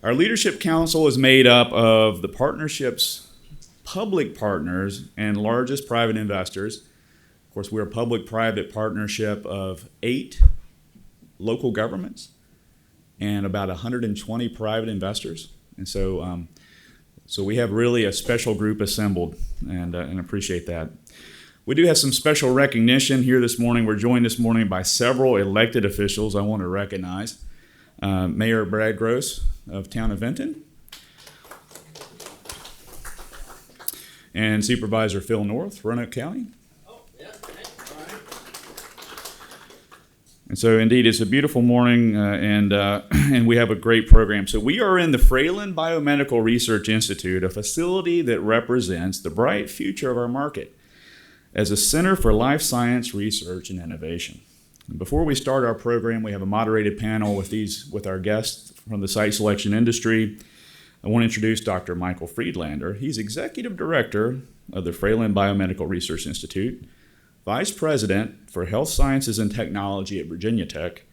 Our leadership council is made up of the partnership's public partners and largest private investors. Of course, we're a public-private partnership of 8 local governments and about 120 private investors. And so we have really a special group assembled, and appreciate that. We do have some special recognition here this morning. We're joined this morning by several elected officials I want to recognize. Mayor Brad Gross of Town of Vinton, and Supervisor Phil North, Roanoke County. And so, indeed, it's a beautiful morning, and we have a great program. So we are in the Fralin Biomedical Research Institute, a facility that represents the bright future of our market as a center for life science research and innovation. And before we start our program, we have a moderated panel with our guests from the site selection industry. I want to introduce Dr. Michael Friedlander. He's Executive Director of the Fralin Biomedical Research Institute, Vice President for Health Sciences and Technology at Virginia Tech,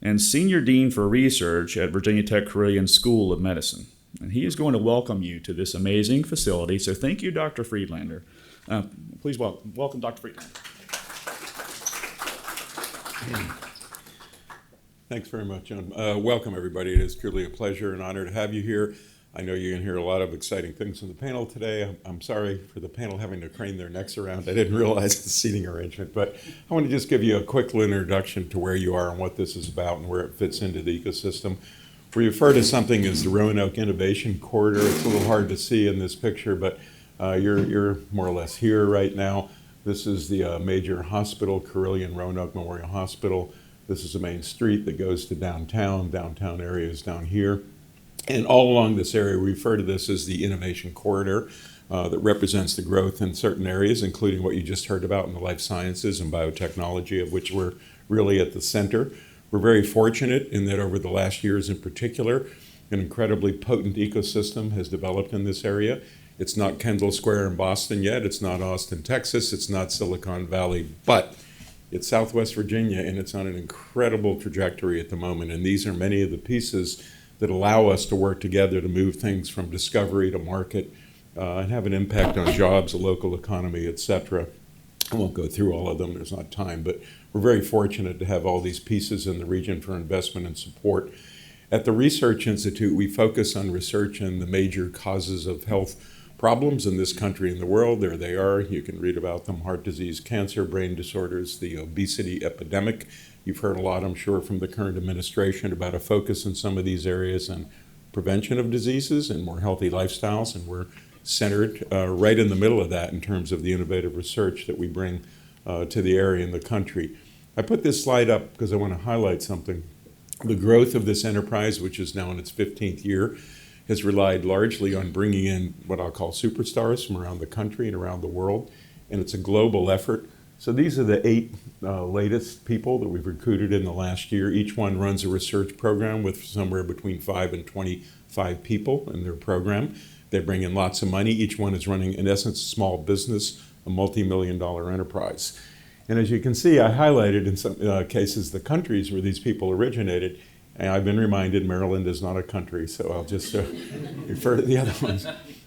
and Senior Dean for Research at Virginia Tech Carilion School of Medicine. And he is going to welcome you to this amazing facility. So thank you, Dr. Friedlander. Please welcome Dr. Friedlander. Thanks very much, John. Welcome, everybody. It is truly a pleasure and honor to have you here. I know you're going to hear a lot of exciting things from the panel today. I'm sorry for the panel having to crane their necks around. I didn't realize the seating arrangement, but I want to just give you a quick little introduction to where you are and what this is about and where it fits into the ecosystem. We refer to something as the Roanoke Innovation Corridor. It's a little hard to see in this picture, but you're more or less here right now. This is the major hospital, Carilion Roanoke Memorial Hospital. This is the main street that goes to downtown. Downtown area is down here. And all along this area, we refer to this as the Innovation Corridor that represents the growth in certain areas, including what you just heard about in the life sciences and biotechnology, of which we're really at the center. We're very fortunate in that over the last years in particular, an incredibly potent ecosystem has developed in this area. It's not Kendall Square in Boston yet. It's not Austin, Texas. It's not Silicon Valley, but it's Southwest Virginia, and it's on an incredible trajectory at the moment. And these are many of the pieces that allow us to work together to move things from discovery to market and have an impact on jobs, the local economy, et cetera. I won't go through all of them. There's not time, but we're very fortunate to have all these pieces in the region for investment and support. At the Research Institute, we focus on research in the major causes of health problems in this country and the world. There they are. You can read about them: heart disease, cancer, brain disorders, the obesity epidemic. You've heard a lot, I'm sure, from the current administration about a focus in some of these areas on prevention of diseases and more healthy lifestyles, and we're centered right in the middle of that in terms of the innovative research that we bring to the area and the country. I put this slide up because I want to highlight something. The growth of this enterprise, which is now in its 15th year, has relied largely on bringing in what I'll call superstars from around the country and around the world, and it's a global effort. So these are the 8 latest people that we've recruited in the last year. Each one runs a research program with somewhere between 5 and 25 people in their program. They bring in lots of money. Each one is running, in essence, a small business, a multi-million-dollar enterprise. And as you can see, I highlighted in some cases the countries where these people originated. And I've been reminded Maryland is not a country, so I'll just refer to the other ones.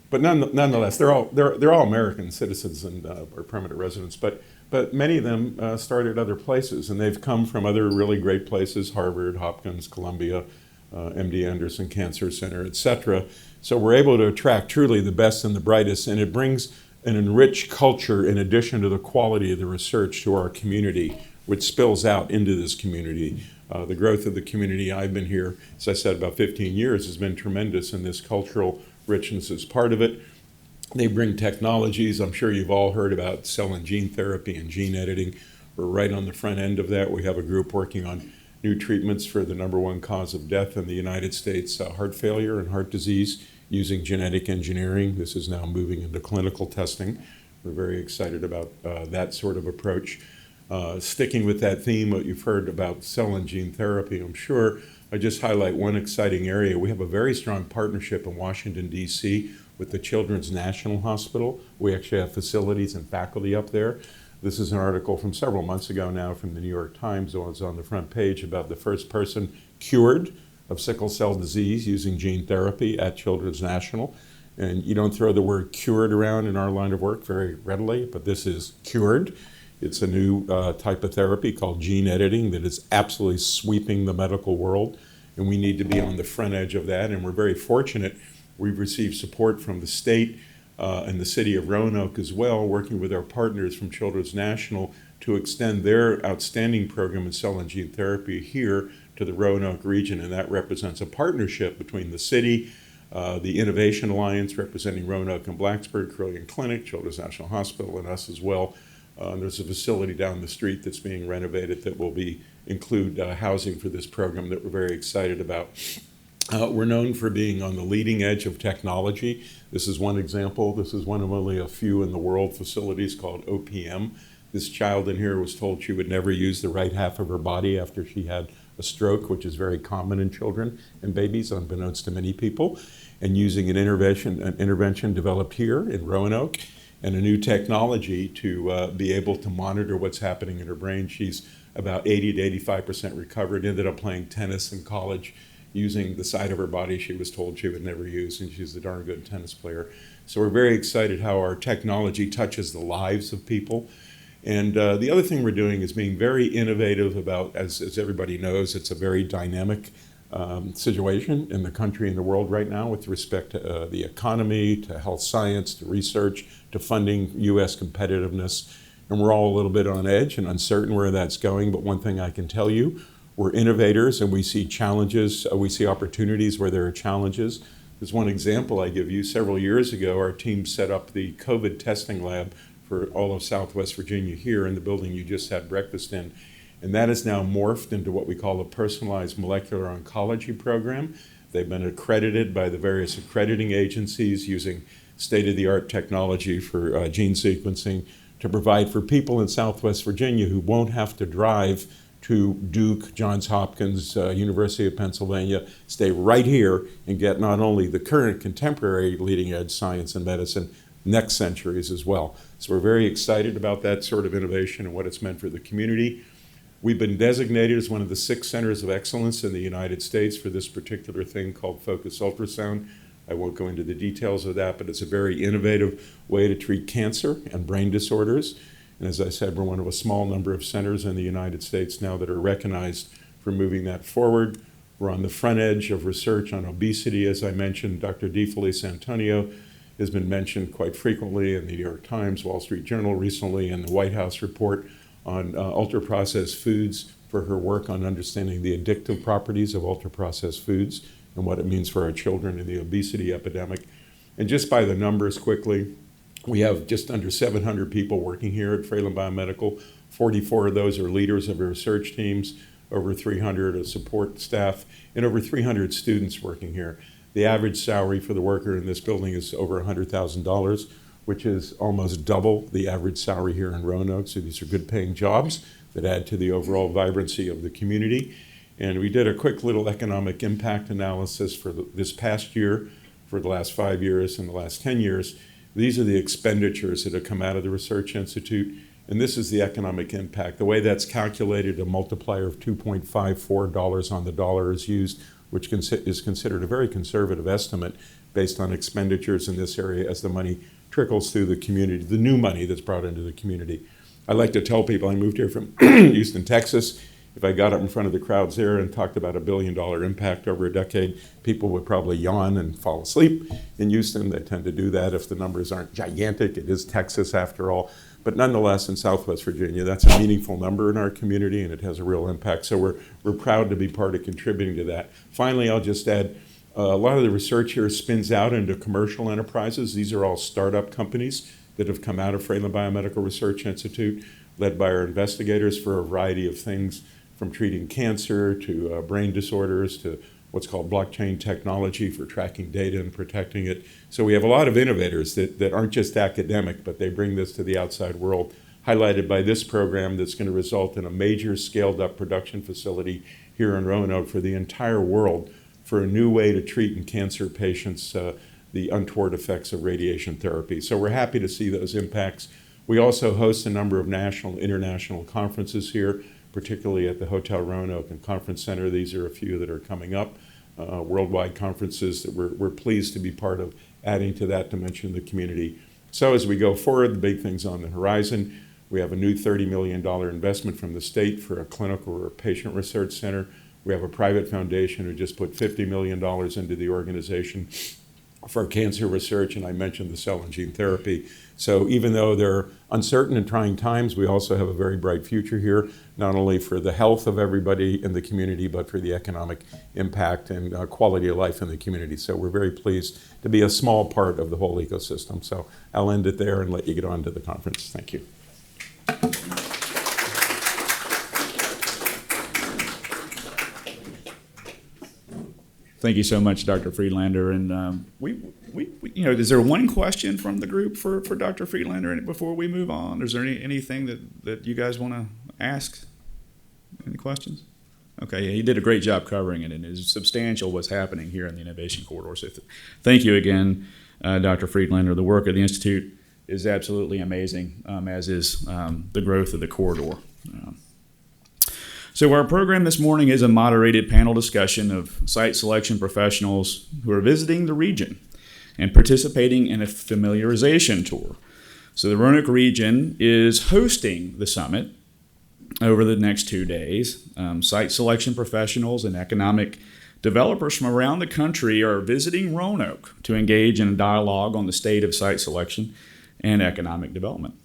But nonetheless, they're all American citizens and or permanent residents. But many of them started other places, and they've come from other really great places: Harvard, Hopkins, Columbia, MD Anderson Cancer Center, et cetera. So we're able to attract truly the best and the brightest, and it brings an enriched culture in addition to the quality of the research to our community, which spills out into this community. The growth of the community, I've been here, as I said, about 15 years, has been tremendous, and this cultural richness is part of it. They bring technologies. I'm sure you've all heard about cell and gene therapy and gene editing. We're right on the front end of that. We have a group working on new treatments for the #1 cause of death in the United States, heart failure and heart disease, using genetic engineering. This is now moving into clinical testing. We're very excited about that sort of approach. Sticking with that theme, what you've heard about cell and gene therapy, I'm sure, I just highlight one exciting area. We have a very strong partnership in Washington, D.C. with the Children's National Hospital. We actually have facilities and faculty up there. This is an article from several months ago now from the New York Times. It was on the front page about the first person cured of sickle cell disease using gene therapy at Children's National. And you don't throw the word cured around in our line of work very readily, but this is cured. It's a new type of therapy called gene editing that is absolutely sweeping the medical world, and we need to be on the front edge of that, and we're very fortunate. We've received support from the state and the city of Roanoke as well, working with our partners from Children's National to extend their outstanding program in cell and gene therapy here to the Roanoke region, and that represents a partnership between the city, the Innovation Alliance representing Roanoke and Blacksburg, Carilion Clinic, Children's National Hospital, and us as well. There's a facility down the street that's being renovated that will include housing for this program that we're very excited about. We're known for being on the leading edge of technology. This is one example. This is one of only a few in the world facilities called OPM. This child in here was told she would never use the right half of her body after she had a stroke, which is very common in children and babies, unbeknownst to many people, and using an intervention developed here in Roanoke and a new technology to be able to monitor what's happening in her brain. She's about 80 to 85% recovered, ended up playing tennis in college using the side of her body she was told she would never use, and she's a darn good tennis player. So we're very excited how our technology touches the lives of people. And the other thing we're doing is being very innovative about, as everybody knows, it's a very dynamic situation in the country and the world right now with respect to the economy, to health science, to research, to funding U.S. competitiveness. And we're all a little bit on edge and uncertain where that's going. But one thing I can tell you, we're innovators and we see challenges, we see opportunities where there are challenges. There's one example I give you. Several years ago, our team set up the COVID testing lab for all of Southwest Virginia here in the building you just had breakfast in. And that has now morphed into what we call a personalized molecular oncology program. They've been accredited by the various accrediting agencies using state-of-the-art technology for gene sequencing to provide for people in Southwest Virginia who won't have to drive to Duke, Johns Hopkins, University of Pennsylvania, stay right here and get not only the current contemporary leading edge science and medicine, next centuries as well. So we're very excited about that sort of innovation and what it's meant for the community. We've been designated as one of the 6 centers of excellence in the United States for this particular thing called focus ultrasound. I won't go into the details of that, but it's a very innovative way to treat cancer and brain disorders. And as I said, we're one of a small number of centers in the United States now that are recognized for moving that forward. We're on the front edge of research on obesity, as I mentioned. Dr. DeFelice Antonio has been mentioned quite frequently in the New York Times, Wall Street Journal recently, and the White House report on ultra-processed foods for her work on understanding the addictive properties of ultra-processed foods and what it means for our children in the obesity epidemic. And just by the numbers quickly, we have just under 700 people working here at Fralin Biomedical. 44 of those are leaders of our research teams, over 300 of support staff, and over 300 students working here. The average salary for the worker in this building is over $100,000, which is almost double the average salary here in Roanoke. So these are good paying jobs that add to the overall vibrancy of the community. And we did a quick little economic impact analysis for this past year, for the last 5 years and the last 10 years. These are the expenditures that have come out of the Research Institute, and this is the economic impact. The way that's calculated, a multiplier of $2.54 on the dollar is used, which is considered a very conservative estimate based on expenditures in this area as the money trickles through the community, the new money that's brought into the community. I like to tell people I moved here from Houston, Texas. If I got up in front of the crowds there and talked about $1 billion impact over a decade, people would probably yawn and fall asleep. In Houston, they tend to do that if the numbers aren't gigantic. It is Texas after all. But nonetheless, in Southwest Virginia, that's a meaningful number in our community, and it has a real impact. So we're proud to be part of contributing to that. Finally, I'll just add, a lot of the research here spins out into commercial enterprises. These are all startup companies that have come out of Fralin Biomedical Research Institute, led by our investigators for a variety of things, from treating cancer to brain disorders to what's called blockchain technology for tracking data and protecting it. So we have a lot of innovators that aren't just academic, but they bring this to the outside world, highlighted by this program that's going to result in a major scaled-up production facility here in Roanoke for the entire world for a new way to treat in cancer patients the untoward effects of radiation therapy. So we're happy to see those impacts. We also host a number of national, international conferences here, particularly at the Hotel Roanoke and Conference Center. These are a few that are coming up. worldwide conferences that we're pleased to be part of, adding to that dimension of the community. So as we go forward, the big things on the horizon, we have a new $30 million investment from the state for a clinical or patient research center. We have a private foundation who just put $50 million into the organization for cancer research, and I mentioned the cell and gene therapy. So even though they're uncertain and trying times, we also have a very bright future here, not only for the health of everybody in the community, but for the economic impact and quality of life in the community. So we're very pleased to be a small part of the whole ecosystem. So I'll end it there and let you get on to the conference. Thank you. Thank you so much, Dr. Friedlander. And we is there one question from the group for Dr. Friedlander before we move on? Is there anything that you guys want to ask? Any questions? Okay, yeah, he did a great job covering it, and it's substantial what's happening here in the Innovation Corridor. So thank you again, Dr. Friedlander. The work of the Institute is absolutely amazing, as is the growth of the corridor. So our program this morning is a moderated panel discussion of site selection professionals who are visiting the region and participating in a familiarization tour. So the Roanoke region is hosting the summit over the next 2 days. Site selection professionals and economic developers from around the country are visiting Roanoke to engage in a dialogue on the state of site selection and economic development.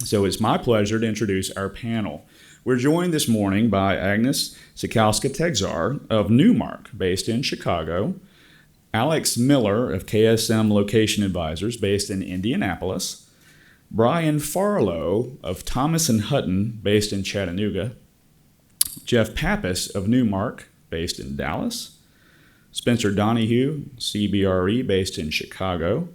So it's my pleasure to introduce our panel. We're joined this morning by Agnes Sikowska-Tegzar of Newmark, based in Chicago, Alex Miller of KSM Location Advisors, based in Indianapolis, Brian Farlow of Thomas & Hutton, based in Chattanooga, Jeff Pappas of Newmark, based in Dallas, Spencer Donahue, CBRE, based in Chicago,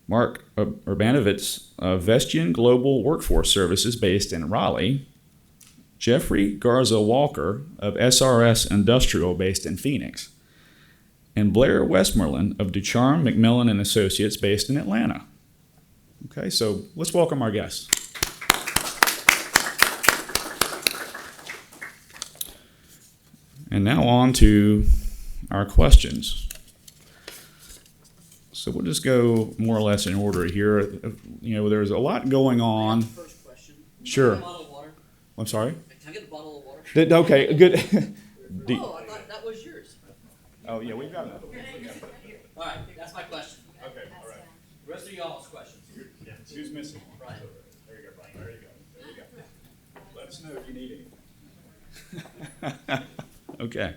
Mark Urbanovitz of Vestian Global Workforce Services, based in Raleigh, Jeffrey Garza Walker of SRS Industrial, based in Phoenix, and Blair Westmoreland of Ducharme, McMillan and Associates, based in Atlanta. Okay, so let's welcome our guests. And now on to our questions. So we'll just go more or less in order here. There's a lot going on. First question. Sure. Bottle of water. I'm sorry? Can I get a bottle of water? Okay, good. Oh, I thought that was yours. Oh, yeah, we've got it. All right, that's my question. Okay, all right. The rest of y'all's questions. Yeah. Who's missing? Brian. There you go, Brian. There you go. Let us know if you need anything. Okay.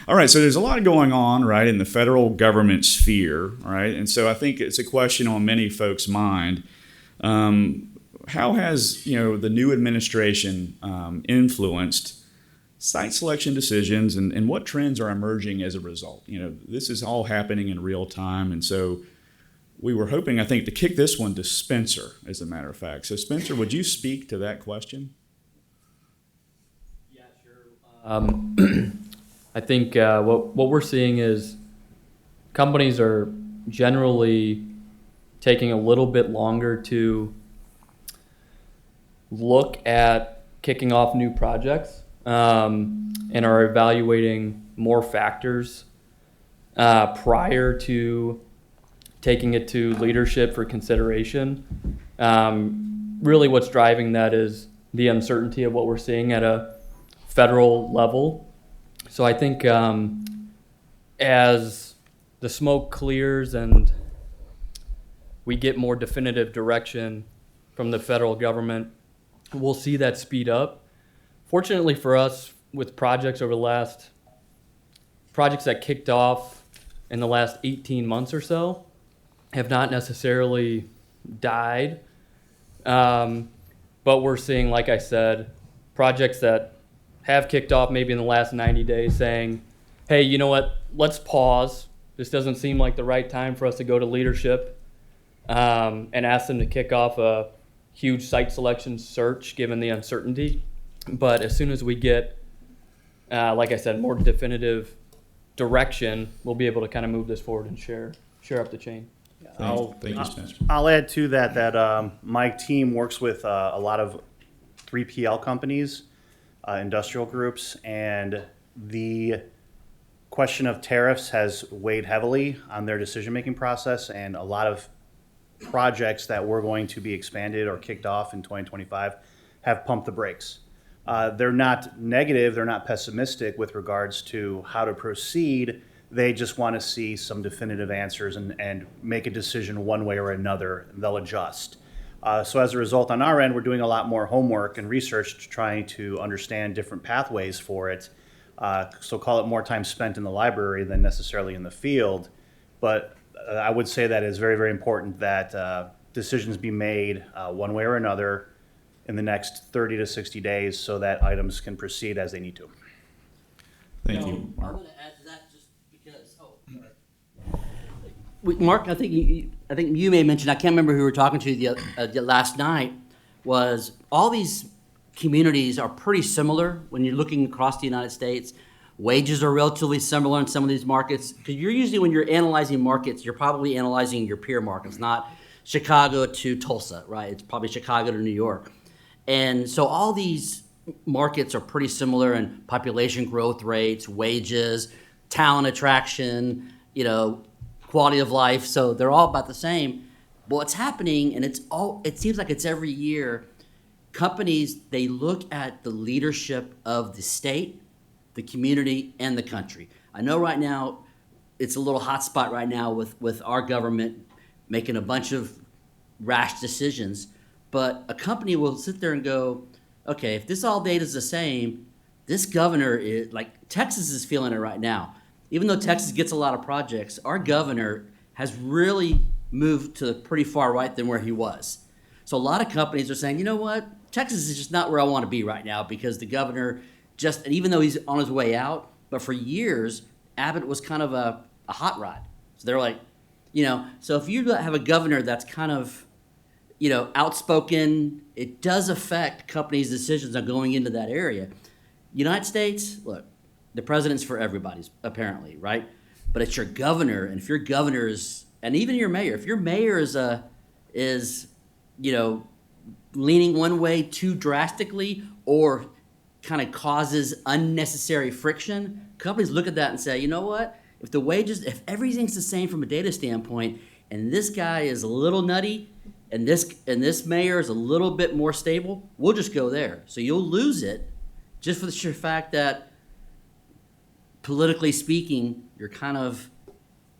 All right, so there's a lot going on, right, in the federal government sphere, right? And so I think it's a question on many folks' mind. How has, the new administration influenced site selection decisions, and what trends are emerging as a result? This is all happening in real time, and so we were hoping, I think, to kick this one to Spencer, as a matter of fact. So Spencer, would you speak to that question? Yeah, sure. I think what we're seeing is companies are generally taking a little bit longer to look at kicking off new projects and are evaluating more factors prior to taking it to leadership for consideration. Really what's driving that is the uncertainty of what we're seeing at a federal level. So I think as the smoke clears and we get more definitive direction from the federal government, we'll see that speed up. Fortunately for us, with projects that kicked off in the last 18 months or so, have not necessarily died. But we're seeing, like I said, projects that have kicked off maybe in the last 90 days saying, hey, you know what, let's pause. This doesn't seem like the right time for us to go to leadership and ask them to kick off a huge site selection search given the uncertainty. But as soon as we get, like I said, more definitive direction, we'll be able to kind of move this forward and share up the chain. Thank you, Spencer. I'll add to that my team works with a lot of 3PL companies, industrial groups, and the question of tariffs has weighed heavily on their decision-making process, and a lot of projects that were going to be expanded or kicked off in 2025 have pumped the brakes. They're not negative, they're not pessimistic with regards to how to proceed. They just want to see some definitive answers and make a decision one way or another. They'll adjust. So as a result, on our end, we're doing a lot more homework and research to try to understand different pathways for it. So call it more time spent in the library than necessarily in the field. But I would say that it's very, very important that decisions be made one way or another in the next 30 to 60 days so that items can proceed as they need to. Thank you, I Mark. want to add to that just because, Mark, I think you may mention, I can't remember who we were talking to the last night, was all these communities are pretty similar when you're looking across the United States. Wages are relatively similar in some of these markets, because you're usually, when you're analyzing markets, you're probably analyzing your peer markets, not Chicago to Tulsa, right? It's probably Chicago to New York. And so all these markets are pretty similar in population growth rates, wages, talent attraction, quality of life. So they're all about the same. But what's happening, and it seems like it's every year, companies, they look at the leadership of the state, the community, and the country. I know right now it's a little hot spot right now with our government making a bunch of rash decisions, but a company will sit there and go, okay, if this all data is the same, this governor is, like Texas is feeling it right now. Even though Texas gets a lot of projects, our governor has really moved to pretty far right than where he was. So a lot of companies are saying, you know what, Texas is just not where I want to be right now, because the governor and even though he's on his way out, but for years, Abbott was kind of a hot rod. So they're like, so if you have a governor that's kind of, outspoken, it does affect companies' decisions on going into that area. United States, look, the president's for everybody, apparently, right? But it's your governor, and if your governor is, and even your mayor, if your mayor is leaning one way too drastically or kind of causes unnecessary friction, companies look at that and say, you know what? If everything's the same from a data standpoint, and this guy is a little nutty, and this mayor is a little bit more stable, we'll just go there. So you'll lose it just for the sheer fact that, politically speaking, you're kind of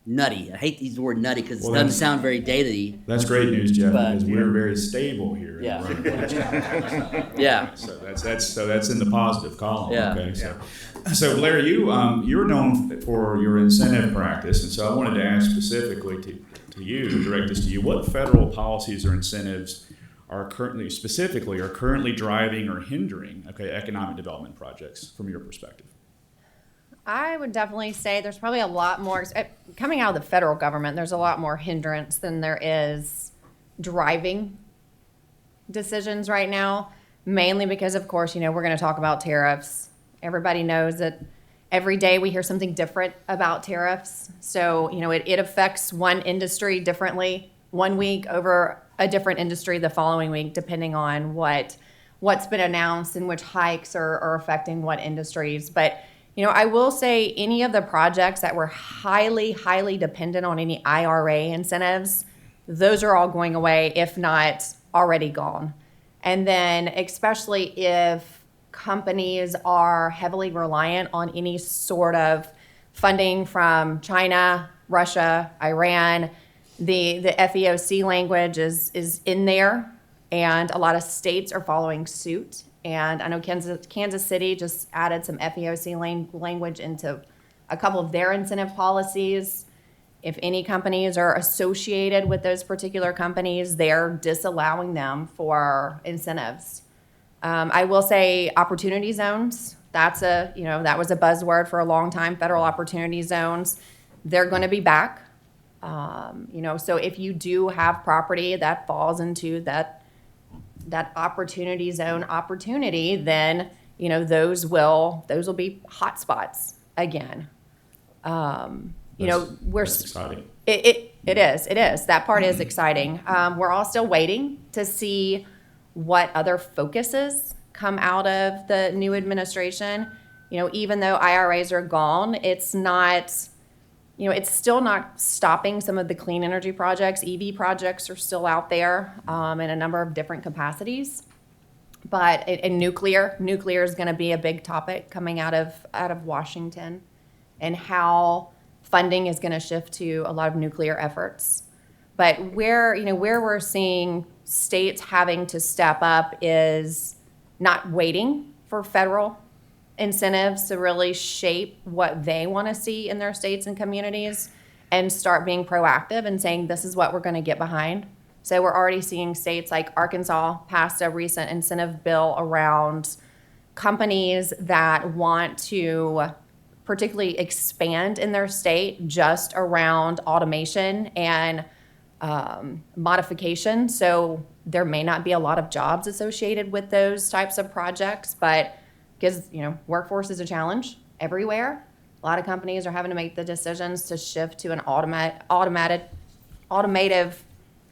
nutty. I hate to use the word nutty because it doesn't sound very data-y. That's great news, Jeff, But- because we're very stable here. Yeah. In Roanoke. Yeah. So that's in the positive column. Yeah. Okay. So Larry, you're known for your incentive practice, and so I wanted to ask specifically to you, to direct this to you, what federal policies or incentives are currently driving or hindering economic development projects from your perspective? I would definitely say there's probably a lot more, coming out of the federal government, there's a lot more hindrance than there is driving decisions right now, mainly because, of course, we're going to talk about tariffs. Everybody knows that every day we hear something different about tariffs. So, it affects one industry differently one week over a different industry the following week, depending on what's been announced and which hikes are affecting what industries. But I will say any of the projects that were highly, highly dependent on any IRA incentives, those are all going away, if not already gone. And then especially if companies are heavily reliant on any sort of funding from China, Russia, Iran, the FEOC language is in there, and a lot of states are following suit. And I know Kansas City just added some FEOC language into a couple of their incentive policies. If any companies are associated with those particular companies, they're disallowing them for incentives. I will say opportunity zones. That was a buzzword for a long time. Federal opportunity zones. They're going to be back. So if you do have property that falls into that opportunity zone opportunity, then those will be hot spots again. That's exciting. It is. That part is exciting. We're all still waiting to see what other focuses come out of the new administration. even though IRAs are gone, it's not, it's still not stopping some of the clean energy projects. EV projects are still out there in a number of different capacities. But in nuclear is going to be a big topic coming out of Washington, and how funding is going to shift to a lot of nuclear efforts. But where we're seeing states having to step up is not waiting for federal incentives to really shape what they want to see in their states and communities, and start being proactive and saying, this is what we're going to get behind. So we're already seeing states like Arkansas passed a recent incentive bill around companies that want to particularly expand in their state just around automation and modification. So there may not be a lot of jobs associated with those types of projects, but because workforce is a challenge everywhere, a lot of companies are having to make the decisions to shift to an automative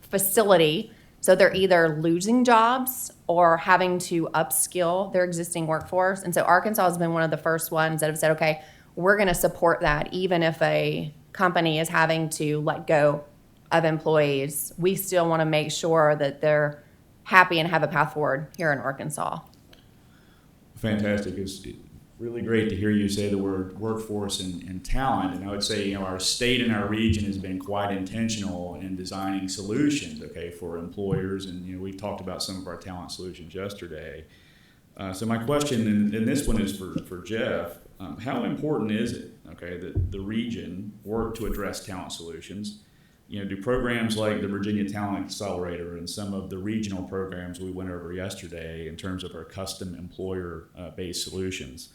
facility. So they're either losing jobs or having to upskill their existing workforce. And so Arkansas has been one of the first ones that have said, okay, we're going to support that. Even if a company is having to let go of employees, we still want to make sure that they're happy and have a path forward here in Arkansas. Fantastic. It's really great to hear you say the word workforce and talent. And I would say, our state and our region has been quite intentional in designing solutions, for employers. And, we talked about some of our talent solutions yesterday. So my question, and this one is for Jeff, how important is it, that the region work to address talent solutions? Do programs like the Virginia Talent Accelerator and some of the regional programs we went over yesterday in terms of our custom employer-based solutions,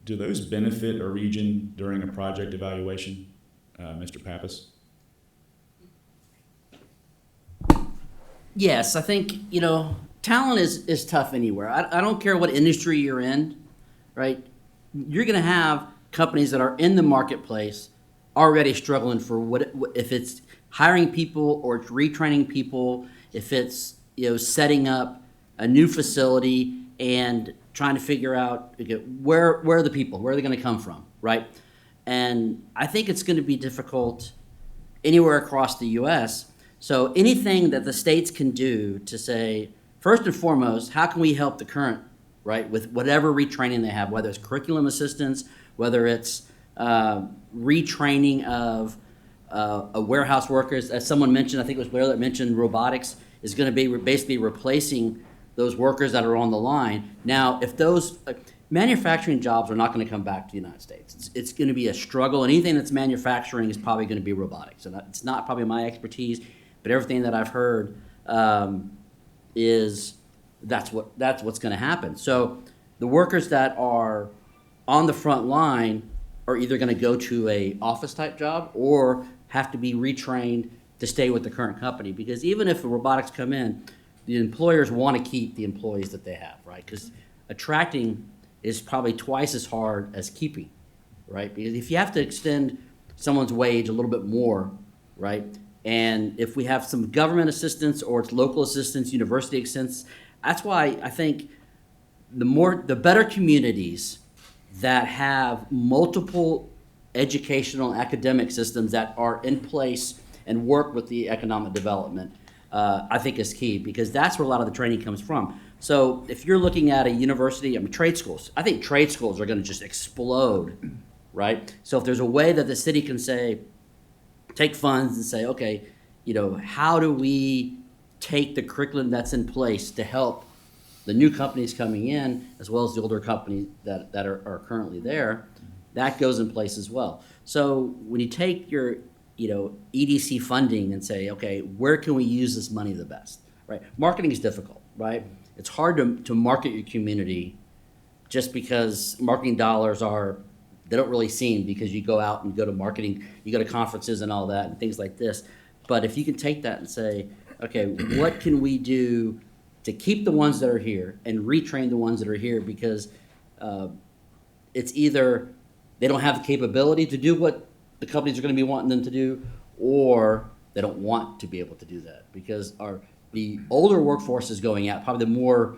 do those benefit a region during a project evaluation, Mr. Pappas? Yes, I think, talent is tough anywhere. I don't care what industry you're in, right? You're going to have companies that are in the marketplace already struggling for if it's hiring people or it's retraining people, if it's, setting up a new facility and trying to figure out, where are the people, where are they going to come from, right? And I think it's going to be difficult anywhere across the U.S. So anything that the states can do to say, first and foremost, how can we help the current, right, with whatever retraining they have, whether it's curriculum assistance, whether it's retraining of warehouse workers. As someone mentioned, I think it was Blair that mentioned it's going to be basically replacing those workers that are on the line. Now, if those manufacturing jobs are not going to come back to the United States, it's going to be a struggle. Anything that's manufacturing is probably going to be robotics. And it's not probably my expertise, but everything that I've heard is that's what's going to happen. So the workers that are on the front line are either going to go to a office type job or have to be retrained to stay with the current company. Because even if the robotics come in, the employers want to keep the employees that they have, right? Because attracting is probably twice as hard as keeping, right? Because if you have to extend someone's wage a little bit more, right? And if we have some government assistance or it's local assistance, university assistance, that's why I think the better communities that have multiple educational and academic systems that are in place and work with the economic development, I think is key, because that's where a lot of the training comes from. So if you're looking at a university, trade schools, I think trade schools are going to just explode, right? So if there's a way that the city can say, take funds and say, okay, how do we take the curriculum that's in place to help the new companies coming in, as well as the older companies that are currently there, that goes in place as well. So when you take your EDC funding and say, okay, where can we use this money the best, right? Marketing is difficult, right? It's hard to market your community just because marketing dollars they don't really seem, because you go out and go to marketing, you go to conferences and all that and things like this. But if you can take that and say, okay, what can we do to keep the ones that are here and retrain the ones that are here, because it's either they don't have the capability to do what the companies are going to be wanting them to do, or they don't want to be able to do that, because the older workforce is going out, probably the more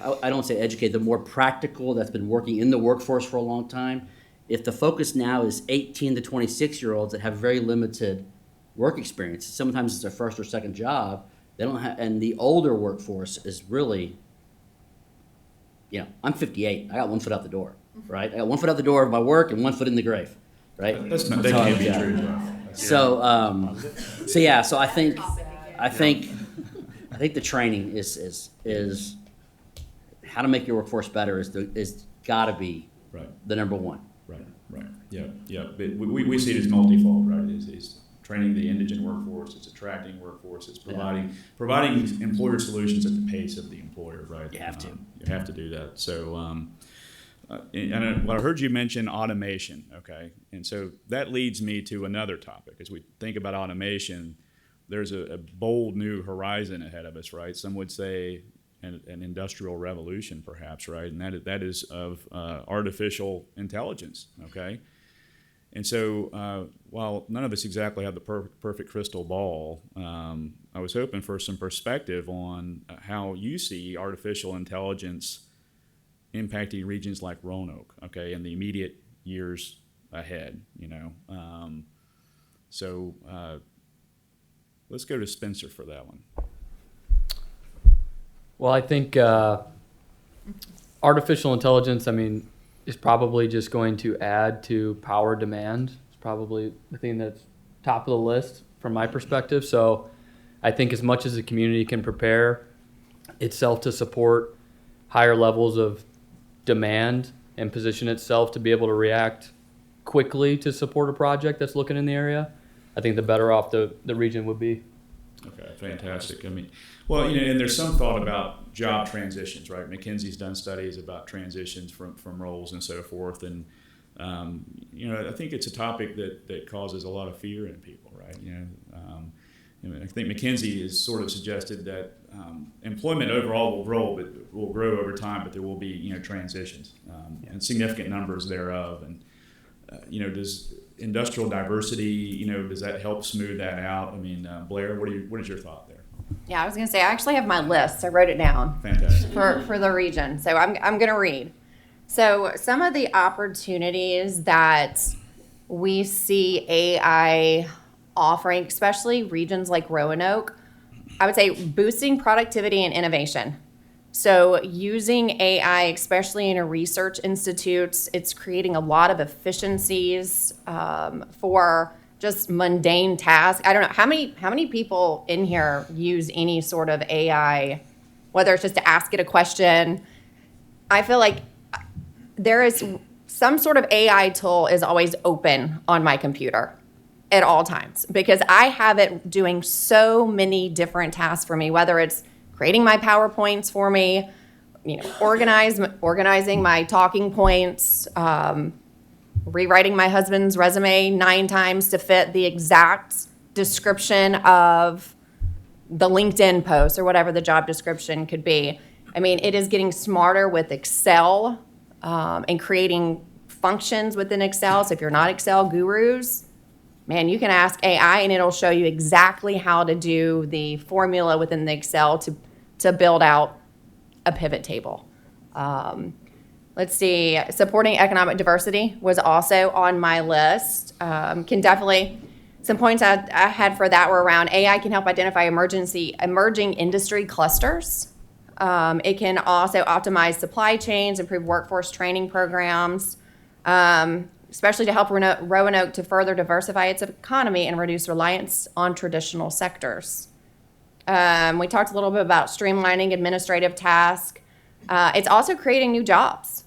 I don't say educate, the more practical, that's been working in the workforce for a long time. If the focus now is 18 to 26-year-olds that have very limited work experience, sometimes it's their first or second job, they don't have, and the older workforce is really, I'm 58, I got one foot out the door, right? I got one foot out the door of my work and one foot in the grave, right? That So, can't be yeah. true, Jeff. So I think the training is how to make your workforce better is got to be Right. the number one. Right. Yeah. But we see it as multifold, right? It's training the indigent workforce, it's attracting workforce, it's providing employer solutions at the pace of the employer, right? You have to. You have to do that. So, I heard you mention automation, okay? And so that leads me to another topic. As we think about automation, there's a bold new horizon ahead of us, right? Some would say an industrial revolution, perhaps, right? And that is of artificial intelligence, okay? And so while none of us exactly have the perfect crystal ball, I was hoping for some perspective on how you see artificial intelligence impacting regions like Roanoke, okay, in the immediate years ahead, So let's go to Spencer for that one. Well, I think artificial intelligence, is probably just going to add to power demand. It's probably the thing that's top of the list from my perspective. So I think as much as the community can prepare itself to support higher levels of demand and position itself to be able to react quickly to support a project that's looking in the area, I think the better off the region would be. Okay, fantastic. And there's some thought about job transitions, right? McKinsey's done studies about transitions from roles and so forth. And, I think it's a topic that causes a lot of fear in people, right? I think McKinsey has sort of suggested that employment overall will grow over time, but there will be, transitions and significant numbers thereof. And, does industrial diversity, does that help smooth that out? Blair, what is your thought there? Yeah, I was going to say, I actually have my list. I wrote it down Fantastic. for the region. So I'm going to read. So some of the opportunities that we see AI offering, especially regions like Roanoke, I would say boosting productivity and innovation. So using AI, especially in a research institute, it's creating a lot of efficiencies for just mundane tasks. I don't know, how many people in here use any sort of AI, whether it's just to ask it a question. I feel like there is some sort of AI tool is always open on my computer at all times because I have it doing so many different tasks for me, whether it's creating my PowerPoints for me, organizing my talking points, rewriting my husband's resume 9 times to fit the exact description of the LinkedIn post or whatever the job description could be. It is getting smarter with Excel and creating functions within Excel. So if you're not Excel gurus, man, you can ask AI and it'll show you exactly how to do the formula within the Excel to build out a pivot table. Let's see, supporting economic diversity was also on my list. Some points I had for that were around AI can help identify emerging industry clusters. It can also optimize supply chains, improve workforce training programs, especially to help Roanoke to further diversify its economy and reduce reliance on traditional sectors. We talked a little bit about streamlining administrative tasks. It's also creating new jobs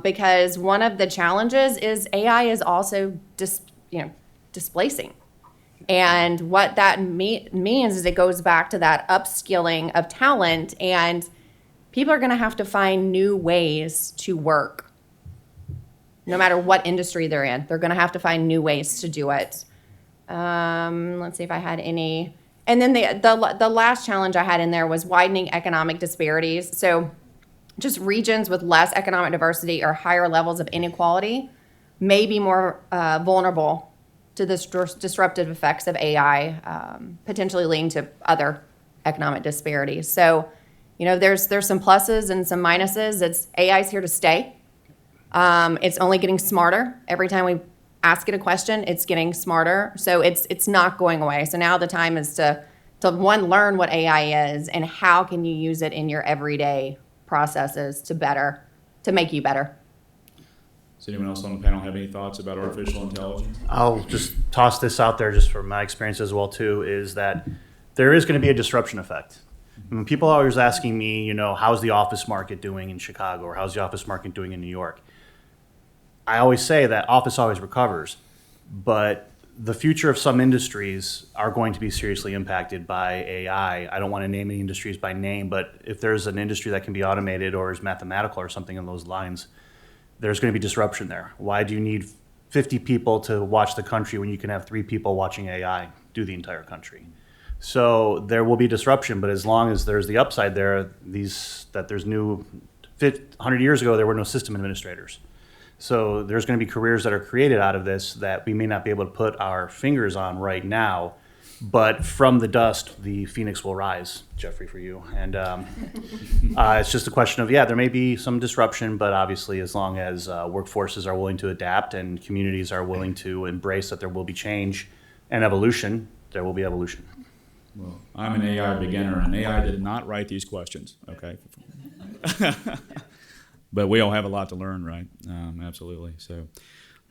because one of the challenges is AI is also displacing. And what that means is it goes back to that upskilling of talent, and people are going to have to find new ways to work. No matter what industry they're in, they're going to have to find new ways to do it. Let's see if I had any. And then the last challenge I had in there was widening economic disparities. So just regions with less economic diversity or higher levels of inequality may be more vulnerable to the disruptive effects of AI, potentially leading to other economic disparities. So, You know, there's some pluses and some minuses. AI's here to stay. It's only getting smarter. Every time we ask it a question, it's getting smarter. So it's not going away. So now the time is to one, learn what AI is and how can you use it in your everyday processes to make you better. Does anyone else on the panel have any thoughts about artificial intelligence? I'll just toss this out there just from my experience as well too, is that there is going to be a disruption effect. When people are always asking me, you know, how's the office market doing in Chicago or how's the office market doing in New York? I always say that office always recovers, but the future of some industries are going to be seriously impacted by AI. I don't want to name any industries by name, but if there's an industry that can be automated or is mathematical or something in those lines, there's going to be disruption there. Why do you need 50 people to watch the country when you can have 3 people watching AI do the entire country? So there will be disruption, but as long as there's the upside there, that there's 100 years ago, there were no system administrators. So there's going to be careers that are created out of this that we may not be able to put our fingers on right now, but from the dust, the phoenix will rise, Jeffrey, for you. And it's just a question of, there may be some disruption, but obviously as long as workforces are willing to adapt and communities are willing to embrace that there will be change and evolution, there will be evolution. Well, I'm an AI beginner, and AI did not write these questions, okay? But we all have a lot to learn, right? Absolutely. So,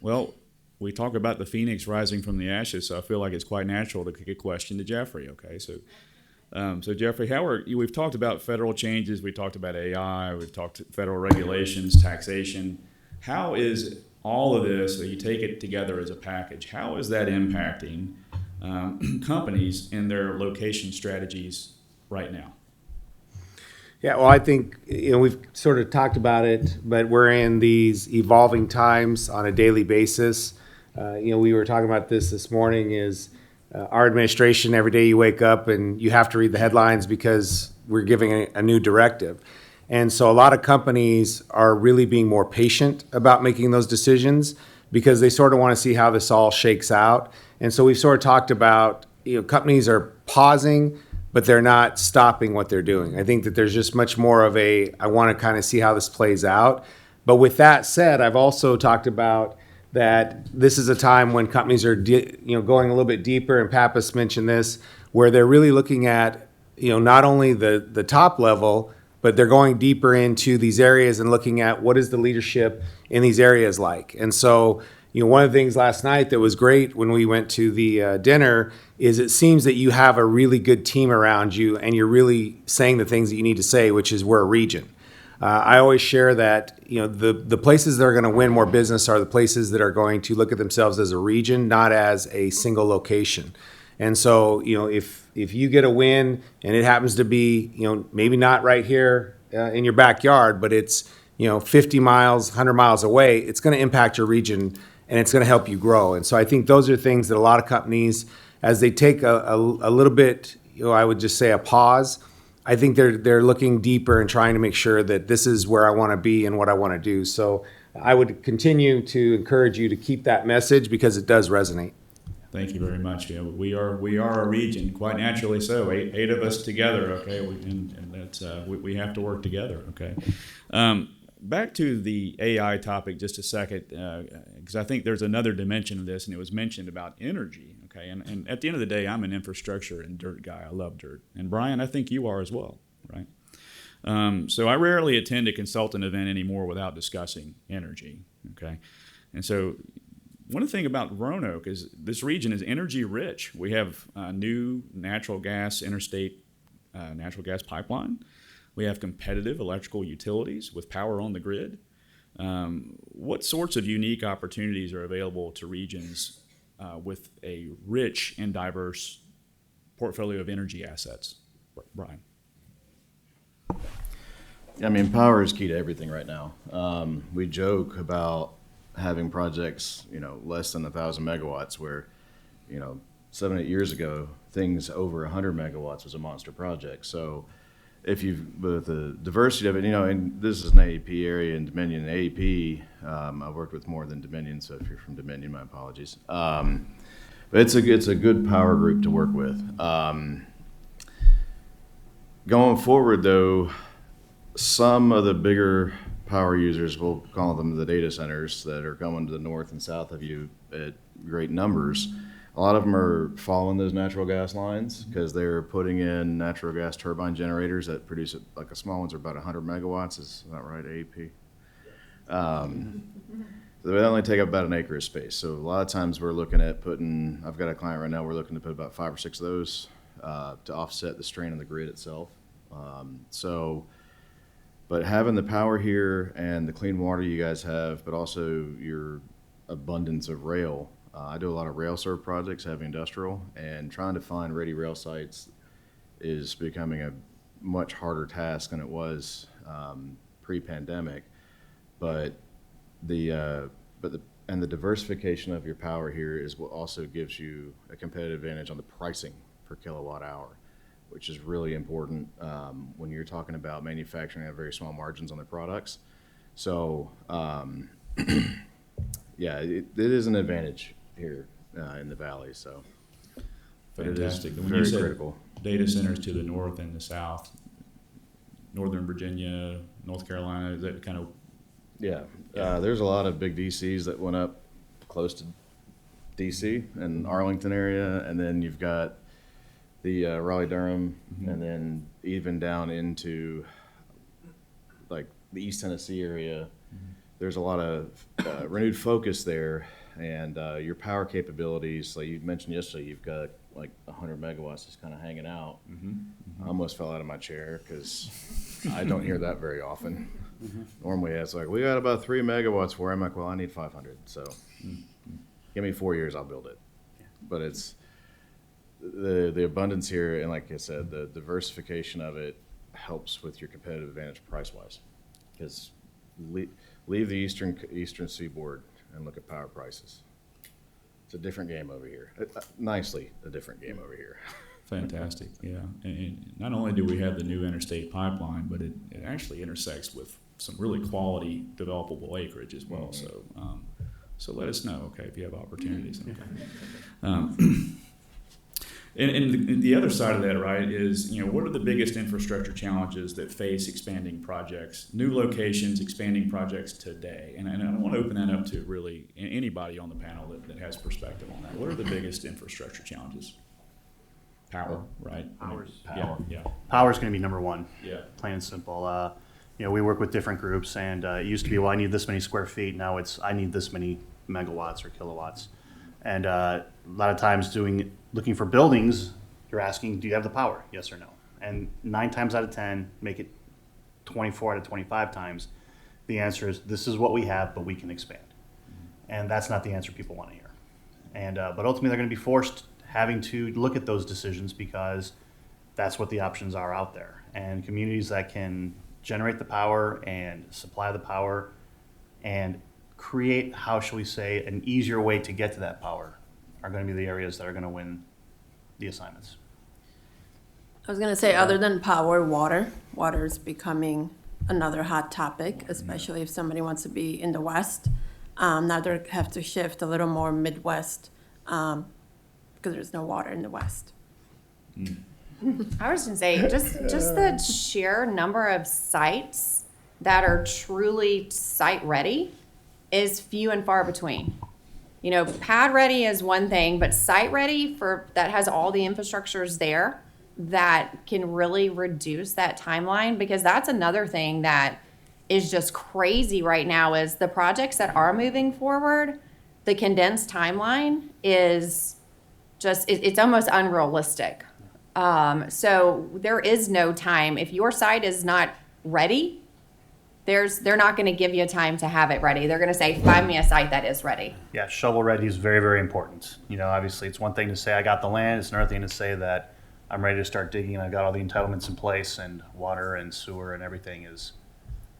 well, we talk about the phoenix rising from the ashes, so I feel like it's quite natural to kick a question to Jeffrey, okay? So Jeffrey, we've talked about federal changes, we talked about AI, we've talked federal regulations, taxation. How is all of this, so you take it together as a package, how is that impacting companies in their location strategies right now? Yeah, well, I think we've sort of talked about it, but we're in these evolving times on a daily basis. We were talking about this morning. Is our administration, every day you wake up and you have to read the headlines because we're giving a new directive, and so a lot of companies are really being more patient about making those decisions because they sort of want to see how this all shakes out. And so we've sort of talked about companies are pausing, but they're not stopping what they're doing. I think that there's just much more of I want to kind of see how this plays out. But with that said, I've also talked about that this is a time when companies are going a little bit deeper, and Pappas mentioned this, where they're really looking at not only the top level, but they're going deeper into these areas and looking at what is the leadership in these areas like. And so one of the things last night that was great when we went to the dinner is it seems that you have a really good team around you and you're really saying the things that you need to say, which is we're a region. I always share that the places that are going to win more business are the places that are going to look at themselves as a region, not as a single location. And so if you get a win and it happens to be maybe not right here in your backyard, but it's 50 miles, 100 miles away, it's going to impact your region and it's going to help you grow. And so I think those are things that a lot of companies, as they take a little bit, I would just say a pause, I think they're looking deeper and trying to make sure that this is where I want to be and what I want to do. So I would continue to encourage you to keep that message because it does resonate. Thank you very much. We are a region, quite naturally so. Eight of us together, okay, and that's we have to work together, okay. Back to the AI topic just a second, because I think there's another dimension of this, and it was mentioned about energy, okay? And at the end of the day, I'm an infrastructure and dirt guy. I love dirt. And Brian, I think you are as well, right? So I rarely attend a consultant event anymore without discussing energy, okay? And so one thing about Roanoke is this region is energy rich. We have a new natural gas interstate natural gas pipeline. We have competitive electrical utilities with power on the grid. What sorts of unique opportunities are available to regions with a rich and diverse portfolio of energy assets? Brian. I mean, power is key to everything right now. We joke about having projects, less than 1,000 megawatts where, 7, 8 years ago, things over 100 megawatts was a monster project. So with the diversity of it, and this is an AEP area in Dominion. AEP, I've worked with more than Dominion, so if you're from Dominion, my apologies. But it's a good power group to work with. going forward, though, some of the bigger power users, we'll call them the data centers that are coming to the north and south of you at great numbers. A lot of them are following those natural gas lines because they're putting in natural gas turbine generators that produce, like a small ones are about 100 megawatts. Is that right, AEP? They only take up about an acre of space. So a lot of times we're looking at putting, I've got a client right now, we're looking to put about 5 or 6 of those to offset the strain on the grid itself. But having the power here and the clean water you guys have, but also your abundance of rail. I do a lot of rail serve projects, heavy industrial, and trying to find ready rail sites is becoming a much harder task than it was pre-pandemic. But the diversification of your power here is what also gives you a competitive advantage on the pricing per kilowatt hour, which is really important when you're talking about manufacturing at very small margins on their products. So, yeah, it is an advantage here in the valley. So, but Fantastic. it is When very you said critical. data centers to the north and the south, Northern Virginia, North Carolina, is that kind of? Yeah, there's a lot of big DCs that went up close to DC and Arlington area, and then you've got the Raleigh-Durham, and then even down into like the East Tennessee area. There's a lot of renewed focus there, and your power capabilities, like you mentioned yesterday, you've got like 100 megawatts just kind of hanging out. I almost fell out of my chair because I don't hear that very often. Normally it's like, we got about 3 megawatts for it. I'm like, well, I need 500. So give me 4 years, I'll build it. But it's the abundance here, and like I said, the diversification of it helps with your competitive advantage price-wise. Because leave the eastern seaboard and look at power prices. It's a different game over here. Nicely a different game over here. Fantastic, yeah. And not only do we have the new interstate pipeline, but it actually intersects with some really quality developable acreage as well. So let us know, okay, if you have opportunities. Okay. And the other side of that, right, is, what are the biggest infrastructure challenges that face expanding projects, new locations, expanding projects today? And I want to open that up to really anybody on the panel that has perspective on that. What are the biggest infrastructure challenges? Power, right? Power's Yeah. Power's going to be number one. Yeah. Plain and simple. We work with different groups, and it used to be, well, I need this many square feet. Now it's, I need this many megawatts or kilowatts. And a lot of times looking for buildings, you're asking, do you have the power? Yes or no? And 9 times out of 10, make it 24 out of 25 times, the answer is, this is what we have, but we can expand. And that's not the answer people want to hear. And but ultimately, they're going to be forced having to look at those decisions because that's what the options are out there. And communities that can generate the power and supply the power and create, how shall we say, an easier way to get to that power are going to be the areas that are going to win the assignments. I was going to say, other than power, water is becoming another hot topic, especially if somebody wants to be in the West. Now they have to shift a little more Midwest because there's no water in the West. I was going to say, just the sheer number of sites that are truly site ready is few and far between. Pad ready is one thing, but site ready that has all the infrastructures there that can really reduce that timeline, because that's another thing that is just crazy right now is the projects that are moving forward, the condensed timeline is just, it's almost unrealistic. So there is no time. If your site is not ready, they're not going to give you time to have it ready. They're going to say, find me a site that is ready. Yeah, shovel ready is very, very important. Obviously, it's one thing to say I got the land. It's another thing to say that I'm ready to start digging and I've got all the entitlements in place and water and sewer and everything is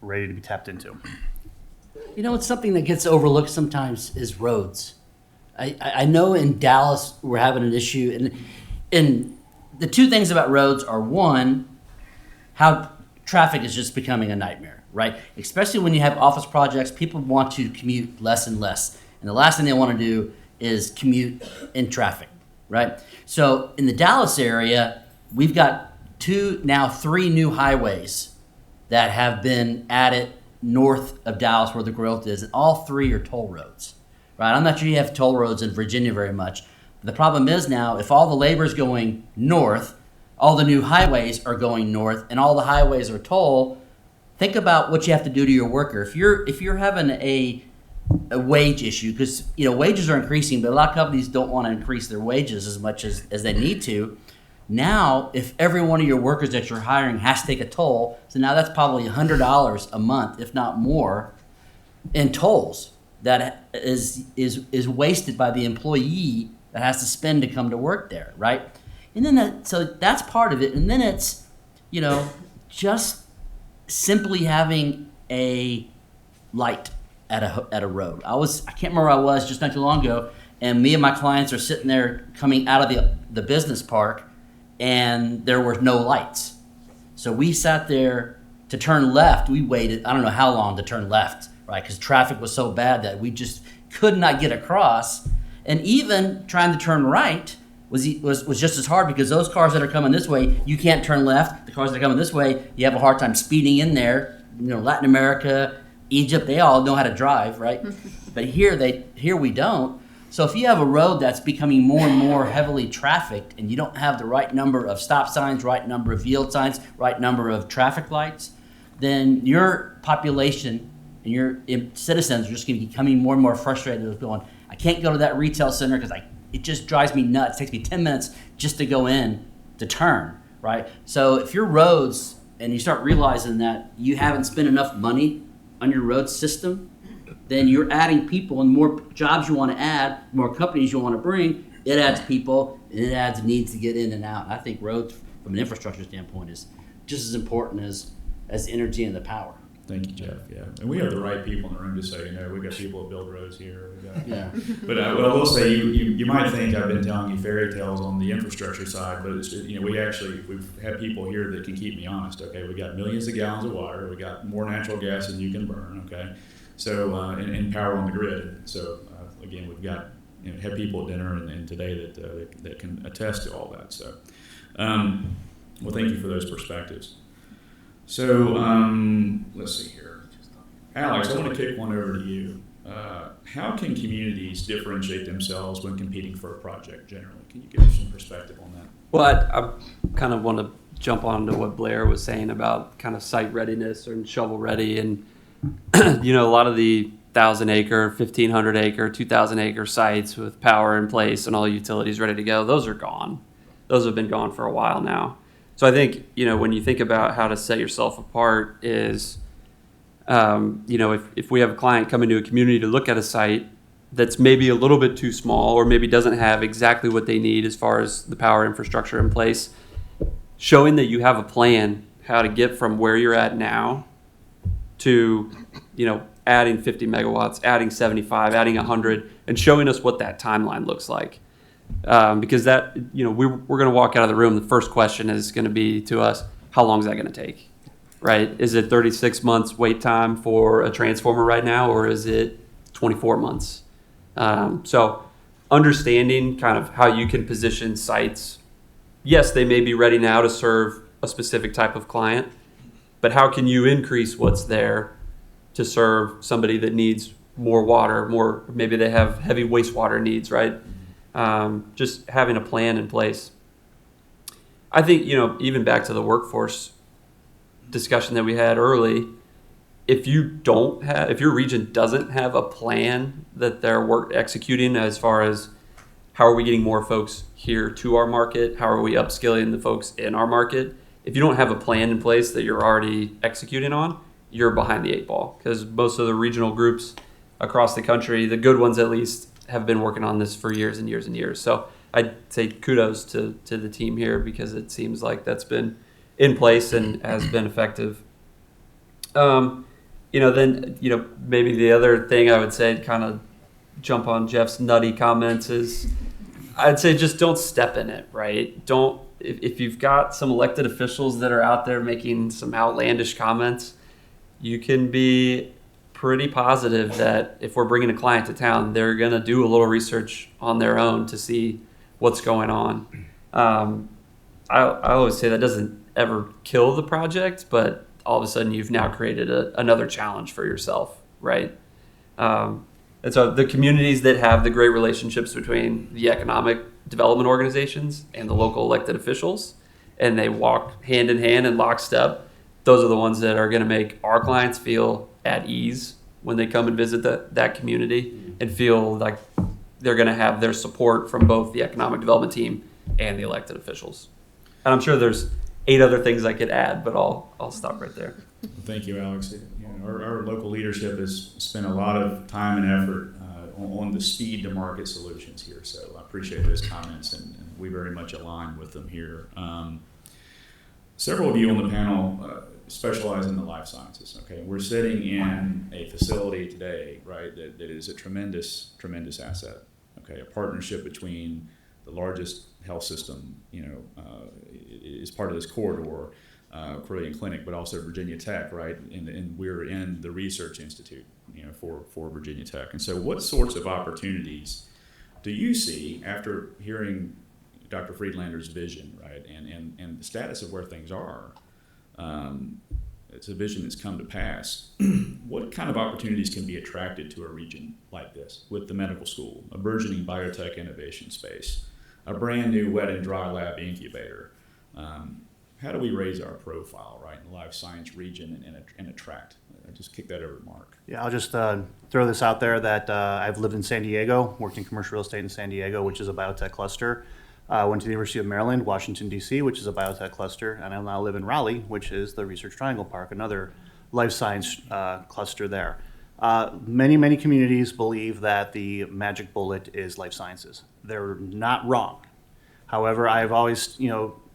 ready to be tapped into. It's something that gets overlooked sometimes is roads. I know in Dallas we're having an issue, and the two things about roads are, one, how traffic is just becoming a nightmare, right? Especially when you have office projects, people want to commute less and less. And the last thing they want to do is commute in traffic, right? So in the Dallas area, we've got now three new highways that have been added north of Dallas where the growth is, and all three are toll roads, right? I'm not sure you have toll roads in Virginia very much. The problem is now, if all the labor is going north, all the new highways are going north, and all the highways are toll, think about what you have to do to your worker. If you're having a wage issue, because wages are increasing, but a lot of companies don't want to increase their wages as much as they need to. Now, if every one of your workers that you're hiring has to take a toll, so now that's probably $100 a month, if not more, in tolls that is wasted by the employee that has to spend to come to work there, right? And then so that's part of it. And then it's, just simply having a light at a road. I can't remember where I was just not too long ago, and me and my clients are sitting there coming out of the business park, and there were no lights. So we sat there to turn left. We waited, I don't know how long to turn left, right? Because traffic was so bad that we just could not get across. And even trying to turn right was just as hard, because those cars that are coming this way, you can't turn left. The cars that are coming this way, you have a hard time speeding in there. Latin America, Egypt, they all know how to drive, right? But here we don't. So if you have a road that's becoming more and more heavily trafficked, and you don't have the right number of stop signs, right number of yield signs, right number of traffic lights, then your population and your citizens are just going to be becoming more and more frustrated with going, I can't go to that retail center because it just drives me nuts. It takes me 10 minutes just to go in to turn, right? So if your roads, and you start realizing that you haven't spent enough money on your road system, then you're adding people, and more jobs you want to add, more companies you want to bring, it adds people, and it adds needs to get in and out. I think roads, from an infrastructure standpoint, is just as important as energy and the power. Thank you, Jeff. Yeah, and we have the right people in the room, just so you know. We've got people that build roads here. But I will say, you might think I've been telling you fairy tales on the infrastructure side, but it's, we've had people here that can keep me honest. Okay, we got millions of gallons of water. We got more natural gas than you can burn. Okay, so and power on the grid. So again, we've got had people at dinner and today that can attest to all that. So, well, thank you for those perspectives. So let's see here. Alex, I want to kick one over to you. How can communities differentiate themselves when competing for a project generally? Can you give us some perspective on that? Well, I kind of want to jump on to what Blair was saying about kind of site readiness or shovel ready. And, a lot of the 1,000-acre, 1,500-acre, 2,000-acre sites with power in place and all the utilities ready to go, those are gone. Those have been gone for a while now. So I think, when you think about how to set yourself apart is, if we have a client come into a community to look at a site that's maybe a little bit too small or maybe doesn't have exactly what they need as far as the power infrastructure in place, showing that you have a plan how to get from where you're at now to, adding 50 megawatts, adding 75, adding 100, and showing us what that timeline looks like. Because that, we're going to walk out of the room. The first question is going to be to us, how long is that going to take, right? Is it 36 months wait time for a transformer right now, or is it 24 months? So understanding kind of how you can position sites. Yes, they may be ready now to serve a specific type of client, but how can you increase what's there to serve somebody that needs more water, maybe they have heavy wastewater needs, right? Just having a plan in place. I think, even back to the workforce discussion that we had early, if your region doesn't have a plan that they're executing as far as how are we getting more folks here to our market, how are we upskilling the folks in our market, if you don't have a plan in place that you're already executing on, you're behind the eight ball, because most of the regional groups across the country, the good ones at least, have been working on this for years and years and years. So I'd say kudos to the team here, because it seems like that's been in place and has been effective. Then maybe the other thing I would say to kind of jump on Jeff's nutty comments is I'd say just don't step in it, right? If you've got some elected officials that are out there making some outlandish comments, you can be pretty positive that if we're bringing a client to town, they're going to do a little research on their own to see what's going on. I always say that doesn't ever kill the project, but all of a sudden you've now created another challenge for yourself, right? And so the communities that have the great relationships between the economic development organizations and the local elected officials, and they walk hand in hand in lockstep, those are the ones that are going to make our clients feel at ease when they come and visit that community and feel like they're going to have their support from both the economic development team and the elected officials. And I'm sure there's 8 other things I could add, but I'll stop right there. Thank you, Alex. Our local leadership has spent a lot of time and effort on the speed to market solutions here. So I appreciate those comments, and we very much align with them here. Several of you on the panel specialize in the life sciences. Okay, we're sitting in a facility today, right, that is a tremendous asset. Okay, a partnership between the largest health system, is part of this corridor, Carilion Clinic, but also Virginia Tech, right? And we're in the research institute, for Virginia Tech. And so, what sorts of opportunities do you see after hearing Dr. Friedlander's vision, right, and the status of where things are? It's a vision that's come to pass. What kind of opportunities can be attracted to a region like this with the medical school, a burgeoning biotech innovation space, a brand new wet and dry lab incubator? How do we raise our profile, right, in the life science region and attract? I just kick that over to Mark. Yeah, I'll just throw this out there that I've lived in San Diego, worked in commercial real estate in San Diego, which is a biotech cluster. Went to the University of Maryland, Washington, D.C., which is a biotech cluster, and I now live in Raleigh, which is the Research Triangle Park, another life science cluster there. Many communities believe that the magic bullet is life sciences. They're not wrong. However, I've always,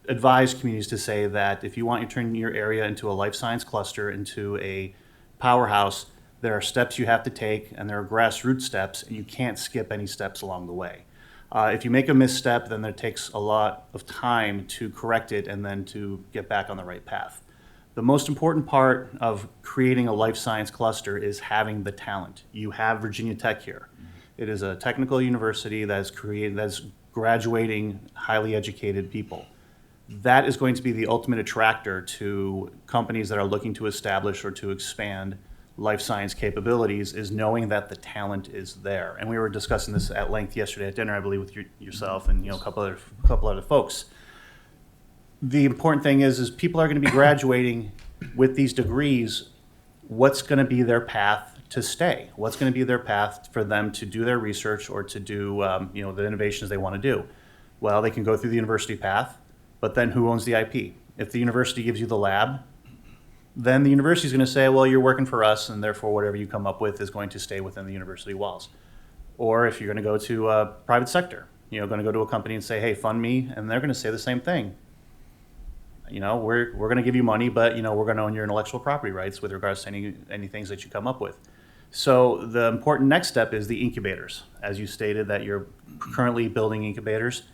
advised communities to say that if you want to turn your area into a life science cluster, into a powerhouse, there are steps you have to take, and there are grassroots steps, and you can't skip any steps along the way. If you make a misstep, then it takes a lot of time to correct it and then to get back on the right path. The most important part of creating a life science cluster is having the talent. You have Virginia Tech here. It is a technical university that's graduating highly educated people. That is going to be the ultimate attractor to companies that are looking to establish or to expand life science capabilities, is knowing that the talent is there. And we were discussing this at length yesterday at dinner, I believe, with yourself and a couple other folks. The important thing is people are going to be graduating with these degrees. What's going to be their path to stay? What's going to be their path for them to do their research or to do the innovations they want to do? Well, they can go through the university path, but then who owns the IP? If the university gives you the lab, then the university is going to say, well, you're working for us, and therefore whatever you come up with is going to stay within the university walls. Or if you're going to go to private sector, going to go to a company and say, hey, fund me, and they're going to say the same thing. We're going to give you money, but we're going to own your intellectual property rights with regards to any things that you come up with. So the important next step is the incubators. As you stated that you're currently building incubators,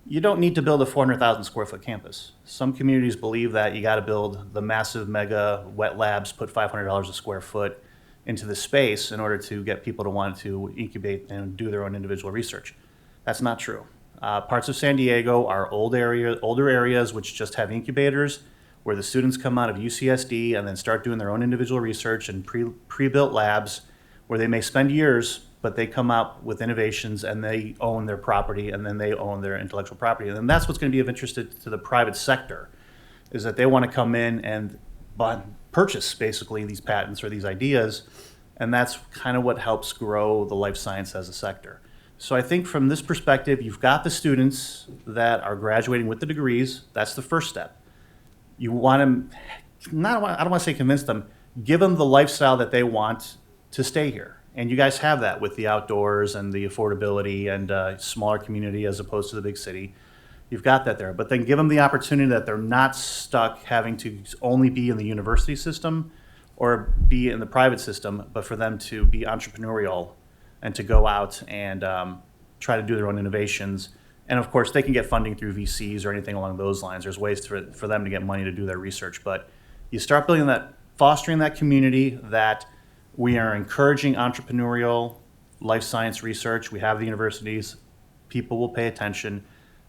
you don't need to build a 400,000 square foot campus. Some communities believe that you got to build the massive mega wet labs, put $500 a square foot into the space in order to get people to want to incubate and do their own individual research. That's not true. Parts of San Diego are older areas which just have incubators where the students come out of UCSD and then start doing their own individual research and pre-built labs where they may spend years, but they come out with innovations and they own their property and then they own their intellectual property. And that's what's going to be of interest to the private sector, is that they want to come in and purchase basically these patents or these ideas. And that's kind of what helps grow the life science as a sector. So I think from this perspective, you've got the students that are graduating with the degrees. That's the first step. You want to, I don't want to say convince them, give them the lifestyle that they want to stay here. And you guys have that with the outdoors and the affordability and smaller community as opposed to the big city. You've got that there. But then give them the opportunity that they're not stuck having to only be in the university system or be in the private system, but for them to be entrepreneurial and to go out and try to do their own innovations. And of course, they can get funding through VCs or anything along those lines. There's ways for them to get money to do their research. But you start building that, fostering that community that we are encouraging entrepreneurial life science research. We have the universities, people will pay attention,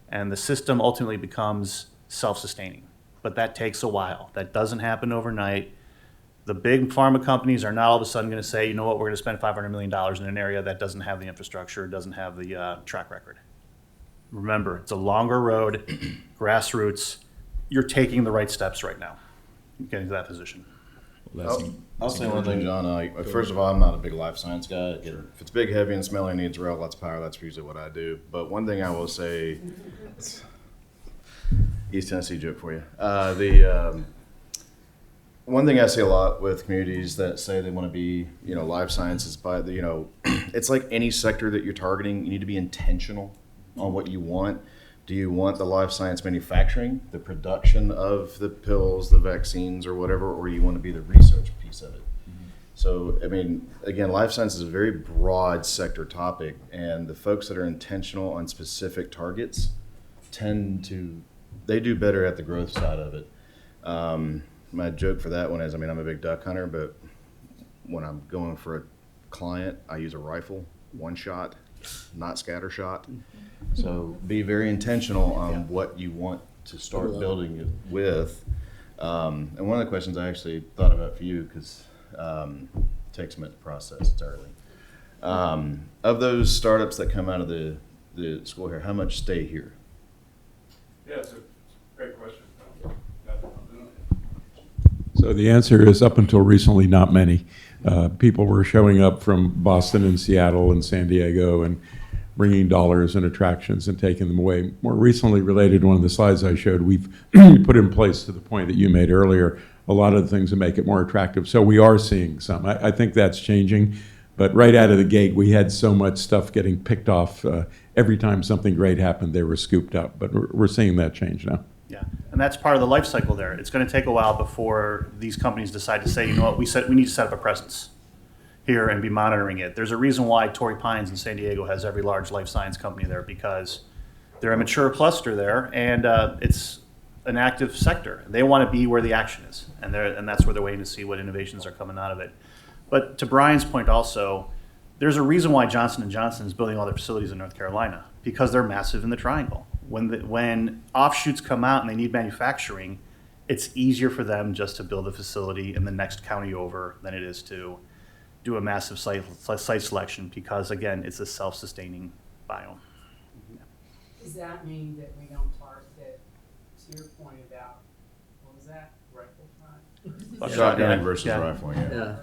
and the system ultimately becomes self-sustaining. but that takes a while. That doesn't happen overnight. The big pharma companies are not all of a sudden going to say, you know what, we're going to spend $500 million in an area that doesn't have the infrastructure, doesn't have the track record. Remember, it's a longer road, grassroots. You're taking the right steps right now, getting to that position. I'll say one thing, John. First of all, I'm not a big life science guy. If it's big, heavy, and smelly, needs rail, lots of power, that's usually what I do. But one thing I will say, East Tennessee joke for you. One thing I see a lot with communities that say they want to be, life sciences, but it's like any sector that you're targeting. You need to be intentional on what you want. Do you want the life science manufacturing, the production of the pills, the vaccines, or whatever, or you want to be the research piece of it? Mm-hmm. So, again, life science is a very broad sector topic, and the folks that are intentional on specific targets they do better at the growth side of it. My joke for that one is, I'm a big duck hunter, but when I'm going for a client, I use a rifle, one shot, not scatter shot. So be very intentional on what you want to start building it with. And one of the questions I actually thought about for you, because it takes a minute to process, it's early. Of those startups that come out of the school here, how much stay here? Yeah, it's a great question. So the answer is, up until recently, not many. People were showing up from Boston and Seattle and San Diego and bringing dollars and attractions and taking them away. More recently, related to one of the slides I showed, we've put in place, to the point that you made earlier, a lot of the things that make it more attractive. So we are seeing some. I think that's changing. But right out of the gate, we had so much stuff getting picked off. Every time something great happened, they were scooped up. But we're seeing that change now. Yeah, and that's part of the life cycle there. It's going to take a while before these companies decide to say, you know what, we need to set up a presence here and be monitoring it. There's a reason why Torrey Pines in San Diego has every large life science company there, because they're a mature cluster there, and it's an active sector. They want to be where the action is, and that's where they're waiting to see what innovations are coming out of it. But to Brian's point also, there's a reason why Johnson & Johnson is building all their facilities in North Carolina, because they're massive in the triangle. When offshoots come out and they need manufacturing, it's easier for them just to build a facility in the next county over than it is to do a massive site selection, because, again, it's a self-sustaining biome. Does that mean that we don't target, to your point about, what was that, rifle shot? Shotgun versus rifling, Yeah.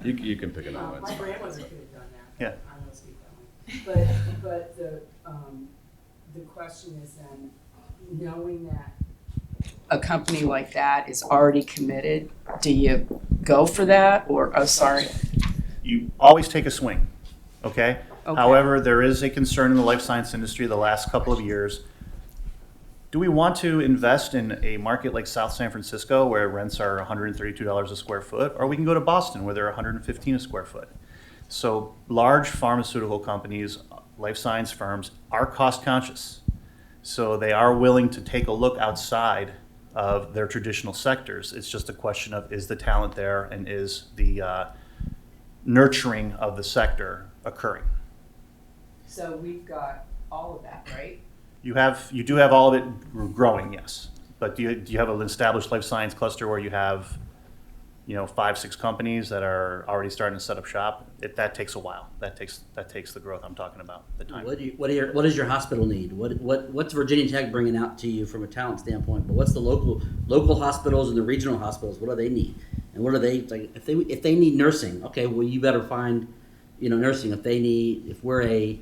You can pick another one. My grandmother could have done that. Yeah. I don't speak that way. But the question is then, knowing that a company like that is already committed, do you go for that, or, oh, sorry. You always take a swing, okay? Okay. However, there is a concern in the life science industry the last couple of years. Do we want to invest in a market like South San Francisco, where rents are $132 a square foot, or we can go to Boston, where they're $115 a square foot? So large pharmaceutical companies, life science firms, are cost conscious. So they are willing to take a look outside of their traditional sectors. It's just a question of, is the talent there, and is the nurturing of the sector occurring? So we've got all of that, right? You do have all of it growing, yes. But do you have an established life science cluster where you have, 5-6 companies that are already starting to set up shop? That takes a while. That takes the growth I'm talking about, the time. What does your hospital need? What's Virginia Tech bringing out to you from a talent standpoint? But what's the local hospitals and the regional hospitals? What do they need? And what are they like? If they need nursing, okay, well, you better find nursing. If we're a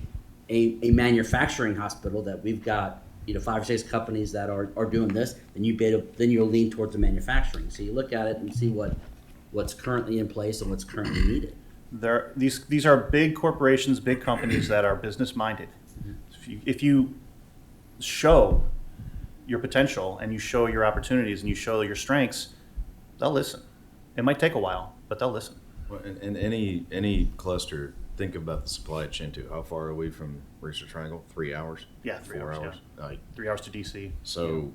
manufacturing hospital that we've got 5 or 6 companies that are doing this, then you'll lean towards the manufacturing. So you look at it and see what's currently in place and what's currently needed. These are big corporations, big companies that are business minded. If you show your potential and you show your opportunities and you show your strengths, they'll listen. It might take a while, but they'll listen. Well, in any cluster, think about the supply chain too. How far are we from Research Triangle? 3 hours? Yeah, 3 4 hours. Yeah. 3 hours to DC. So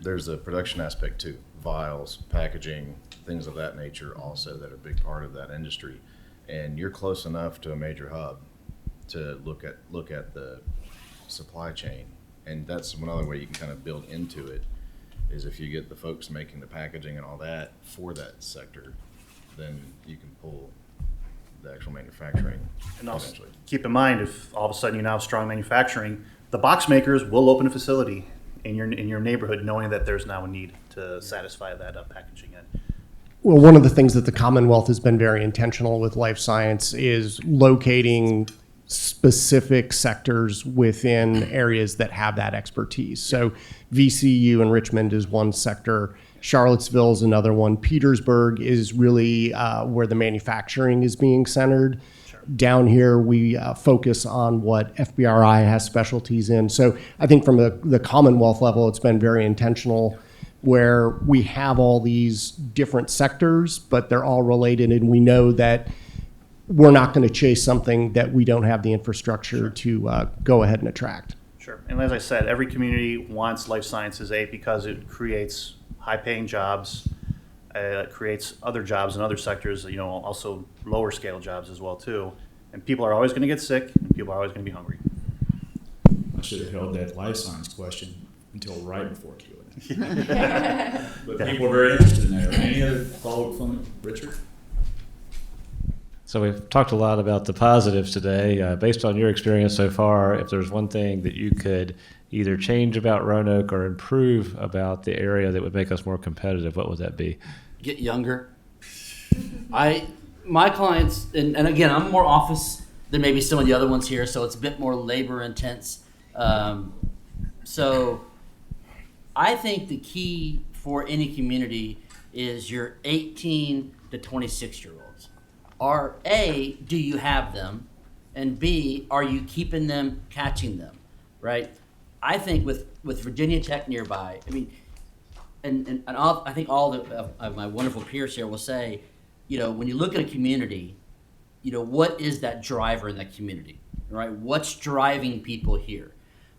there's the production aspect too. Vials, packaging, things of that nature also that are a big part of that industry. And you're close enough to a major hub to look at the supply chain. And that's another way you can kind of build into it, is if you get the folks making the packaging and all that for that sector, then you can pull the actual manufacturing And also, eventually. keep in mind, if all of a sudden you now have strong manufacturing, the box makers will open a facility in your neighborhood, knowing that there's now a need to satisfy that packaging end. Well, one of the things that the Commonwealth has been very intentional with life science is locating specific sectors within areas that have that expertise. So VCU in Richmond is one sector. Charlottesville is another one. Petersburg is really where the manufacturing is being centered. Down here, we focus on what FBRI has specialties in. So I think from the Commonwealth level, it's been very intentional where we have all these different sectors, but they're all related, and we know that we're not going to chase something that we don't have the infrastructure to go ahead and attract. Sure. And as I said, every community wants life sciences, because it creates high-paying jobs, it creates other jobs in other sectors, also lower scale jobs as well too. And people are always going to get sick, and people are always going to be hungry. I should have held that life science question until right before Q&A. But people are very interested in that. Any other follow-up from Richard? So we've talked a lot about the positives today. Based on your experience so far, if there's one thing that you could either change about Roanoke or improve about the area that would make us more competitive, what would that be? Get younger. My clients, and again, I'm more office than maybe some of the other ones here, so it's a bit more labor intense. So I think the key for any community is your 18 to 26 year olds. Are A, do you have them? And B, are you keeping them, catching them, right? I think with Virginia Tech nearby, I mean, and I think all of my wonderful peers here will say, when you look at a community, what is that driver in that community, right? What's driving people here?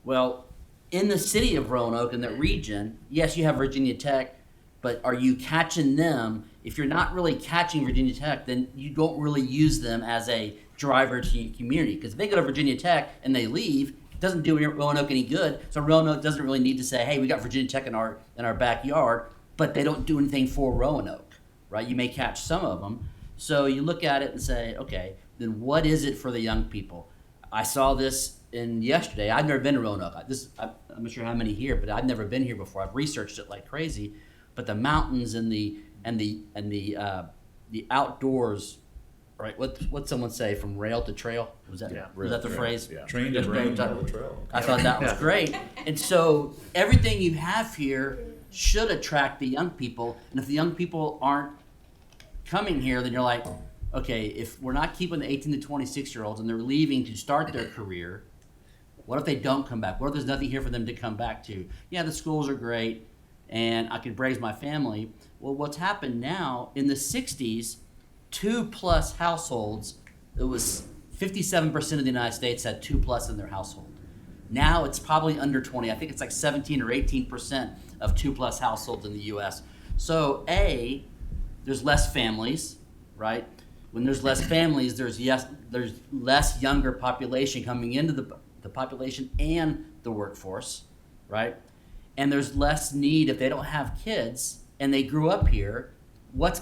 Well, in the city of Roanoke, in that region, yes, you have Virginia Tech, but are you catching them? If you're not really catching Virginia Tech, then you don't really use them as a driver to your community. Because if they go to Virginia Tech and they leave, it doesn't do Roanoke any good. So Roanoke doesn't really need to say, hey, we got Virginia Tech in our backyard, but they don't do anything for Roanoke, right? You may catch some of them. So you look at it and say, okay, then what is it for the young people? I saw this yesterday. I've never been to Roanoke. I'm not sure how many here, but I've never been here before. I've researched it like crazy. But the mountains and the outdoors, right? What someone say, from rail to trail? Was that the phrase? Yeah. Train to rail to trail. I thought that was great. And so everything you have here should attract the young people. And if the young people aren't coming here, then you're like, okay, if we're not keeping the 18 to 26 year olds and they're leaving to start their career, what if they don't come back? What if there's nothing here for them to come back to? Yeah, the schools are great, and I could raise my family. Well, what's happened now, in the 60s, 2+ households, it was 57% of the United States had 2+ in their household. Now it's probably under 20. I think it's like 17 or 18% of 2+ households in the U.S. So A, there's less families, right? When there's less families, there's less younger population coming into the population and the workforce, right? And there's less need if they don't have kids and they grew up here. What's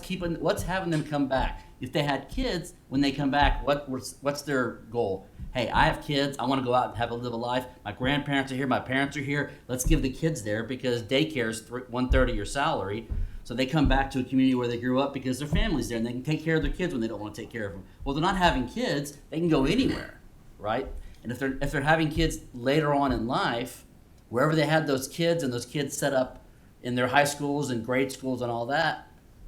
having them come back? If they had kids, when they come back, what's their goal? Hey, I have kids. I want to go out and live a life. My grandparents are here. My parents are here. Let's give the kids there, because daycare is 1/3 of your salary. So they come back to a community where they grew up because their family's there and they can take care of their kids when they don't want to take care of them. Well, they're not having kids. They can go anywhere, right? And if they're having kids later on in life, wherever they had those kids and those kids set up in their high schools and grade schools and all that,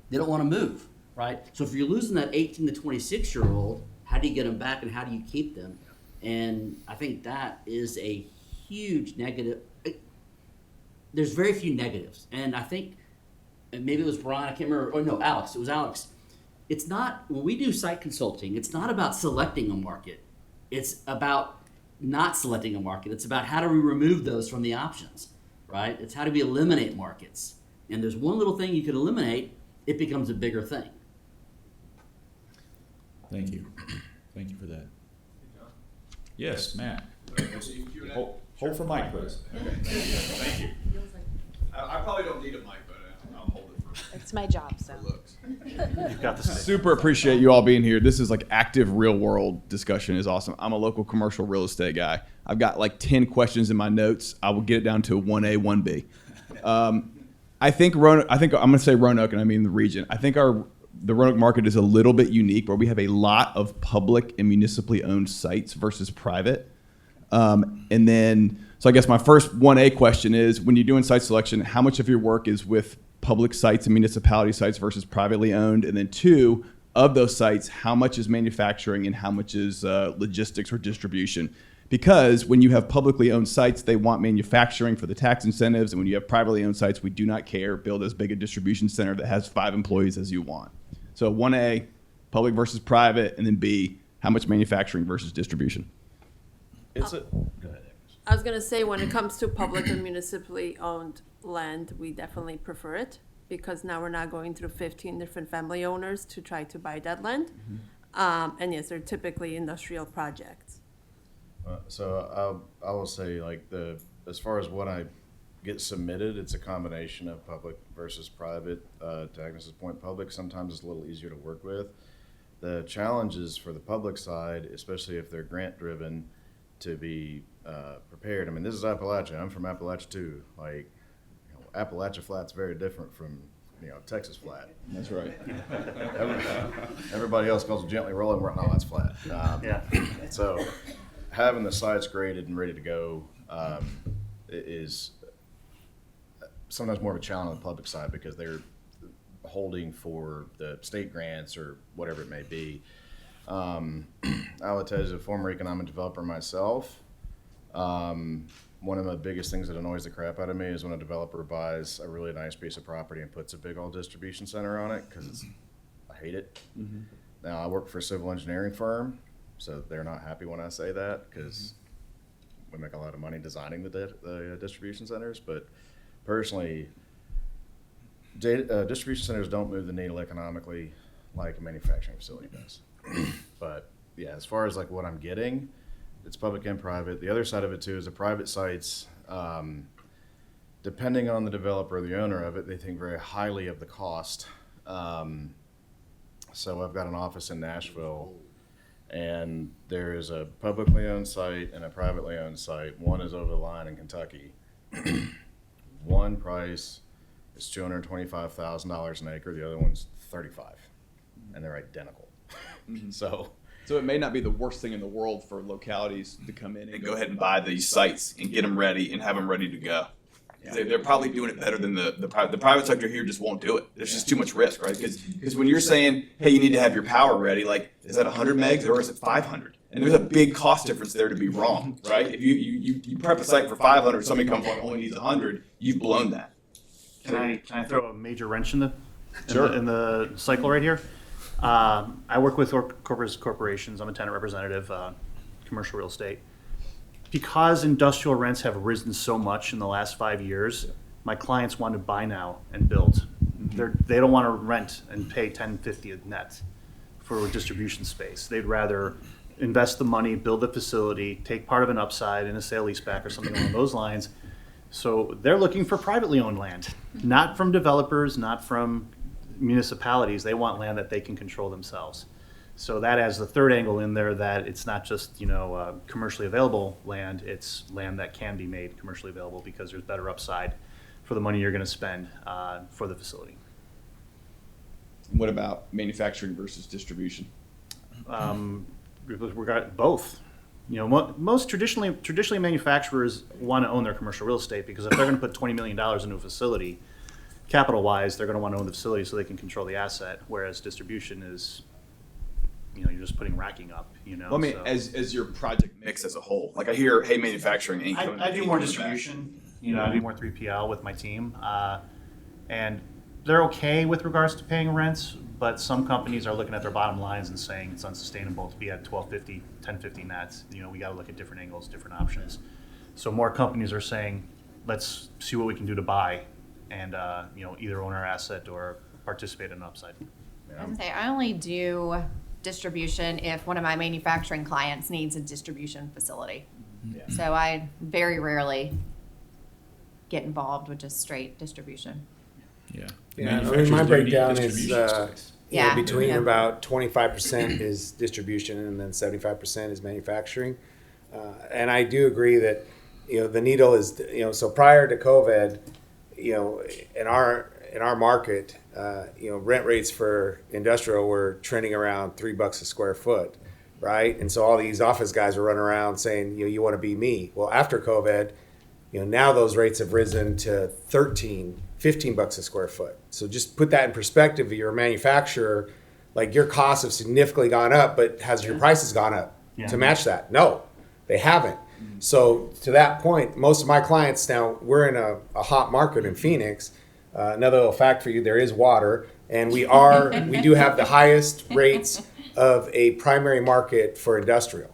they don't want to move, right? So if you're losing that 18 to 26 year old, how do you get them back and how do you keep them? And I think that is a huge negative. There's very few negatives. And I think, and maybe it was Brian, I can't remember, or no, Alex, it was Alex. It's not, when we do site consulting, it's not about selecting a market. It's about not selecting a market. It's about how do we remove those from the options, right? It's how do we eliminate markets. And there's one little thing you could eliminate, it becomes a bigger thing. Thank you. Thank you for that. Yes, Matt. Hold for Mike, please. Okay. Thank you. I probably don't need a mic, but I'll hold it for It's my job, so. looks. You've got the stick. Super appreciate you all being here. This is like active real world discussion is awesome. I'm a local commercial real estate guy. I've got like 10 questions in my notes. I will get it down to a 1A, 1B. I think I'm going to say Roanoke, and I mean the region. I think the Roanoke market is a little bit unique where we have a lot of public and municipally owned sites versus private. And then, so I guess my first 1A question is, when you're doing site selection, how much of your work is with public sites and municipality sites versus privately owned? And then 2, of those sites, how much is manufacturing and how much is logistics or distribution? Because when you have publicly owned sites, they want manufacturing for the tax incentives. And when you have privately owned sites, we do not care. Build as big a distribution center that has 5 employees as you want. So 1A, public versus private, and then B, how much manufacturing versus distribution? Go ahead. I was gonna say, when it comes to public and municipally owned land, we definitely prefer it, because now we're not going through 15 different family owners to try to buy that land. And yes, they're typically industrial projects. So I will say, like, as far as what I get submitted, it's a combination of public versus private. To Agnes's point, public sometimes is a little easier to work with. The challenge is for the public side, especially if they're grant driven, to be prepared. I mean, this is Appalachia. I'm from Appalachia too. Like, Appalachia Flat's very different from Texas Flat. That's right. Everybody else calls it gently rolling. No, that's flat. So having the sites graded and ready to go is sometimes more of a challenge on the public side, because they're holding for the state grants or whatever it may be. I will tell you, as a former economic developer myself, one of the biggest things that annoys the crap out of me is when a developer buys a really nice piece of property and puts a big old distribution center on it, because I hate it. Now, I work for a civil engineering firm, so they're not happy when I say that, because we make a lot of money designing the distribution centers. But personally, distribution centers don't move the needle economically like a manufacturing facility does. But yeah, as far as like what I'm getting, it's public and private. The other side of it too is the private sites, depending on the developer or the owner of it, they think very highly of the cost. So I've got an office in Nashville, and there is a publicly owned site and a privately owned site. One is over the line in Kentucky. One price is $225,000 an acre. The other one's $35,000, and they're identical. So it may not be the worst thing in the world for localities to come in and go ahead and buy these sites and get them ready and have them ready to go. They're probably doing it better than the private sector here just won't do it. There's just too much risk, right? Because when you're saying, hey, you need to have your power ready, like, is that 100 megs or is it 500? And there's a big cost difference there to be wrong, right? If you prep a site for 500, somebody comes along and only needs 100, you've blown that. Can I throw a major wrench in Sure. in the cycle right here? I work with corporations. I'm a tenant representative, commercial real estate. Because industrial rents have risen so much in the last 5 years, my clients want to buy now and build. They don't want to rent and pay $10.50 net for distribution space. They'd rather invest the money, build a facility, take part of an upside in a sale leaseback or something along those lines. So they're looking for privately owned land, not from developers, not from municipalities. They want land that they can control themselves. So that adds the third angle in there, that it's not just commercially available land, it's land that can be made commercially available because there's better upside for the money you're going to spend for the facility. What about manufacturing versus distribution? We've got both. Most traditionally manufacturers want to own their commercial real estate, because if they're going to put $20 million into a facility, capital-wise, they're going to want to own the facility so they can control the asset. Whereas distribution is, you're just putting racking up. Well, I mean, so, as your project mix as a whole, like I hear, hey, manufacturing ain't coming. I do more distribution. I do more 3PL with my team, and they're okay with regards to paying rents. But some companies are looking at their bottom lines and saying it's unsustainable to be at $12.50, $10.50 nets. We got to look at different angles, different options. So more companies are saying, let's see what we can do to buy, and either own our asset or participate in an upside. I was gonna say, I only do distribution if one of my manufacturing clients needs a distribution facility. So I very rarely get involved with just straight distribution. Yeah. Yeah, I mean, Manufacturers my do need breakdown is, distribution space. Yeah. between Yeah. about 25% is distribution and then 75% is manufacturing. And I do agree that, the needle is, so prior to COVID, in our market, rent rates for industrial were trending around $3 a square foot, right? And so all these office guys were running around saying, you want to be me. Well, after COVID, now those rates have risen to 13, 15 bucks a square foot. So just put that in perspective. If you're a manufacturer, like your costs have significantly gone up, but has your prices gone up to match that? No, they haven't. So to that point, most of my clients now, we're in a hot market in Phoenix. Another little fact for you, there is water, and we do have the highest rates of a primary market for industrial.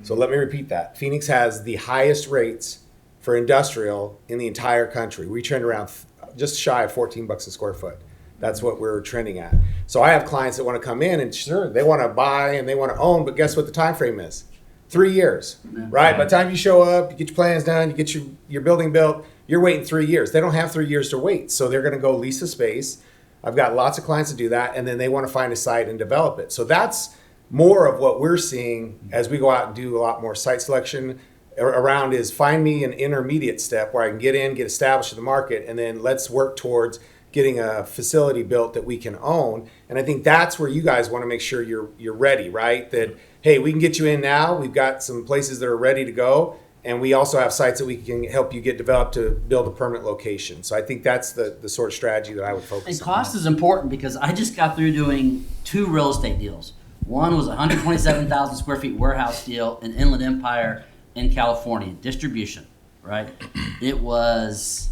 So let me repeat that. Phoenix has the highest rates for industrial in the entire country. We trend around just shy of 14 bucks a square foot. That's what we're trending at. So I have clients that want to come in and sure, they want to buy and they want to own, but guess what the time frame is? 3 years, right? By the time you show up, you get your plans done, you get your building built, you're waiting 3 years. They don't have 3 years to wait. So they're going to go lease a space. I've got lots of clients to do that, and then they want to find a site and develop it. So that's more of what we're seeing as we go out and do a lot more site selection around is find me an intermediate step where I can get in, get established in the market, and then let's work towards getting a facility built that we can own. And I think that's where you guys want to make sure you're ready, right? That, hey, we can get you in now. We've got some places that are ready to go. And we also have sites that we can help you get developed to build a permanent location. So I think that's the sort of strategy that I would focus on. And cost is important because I just got through doing 2 real estate deals. One was a 127,000 square feet warehouse deal in Inland Empire in California, distribution, right? It was,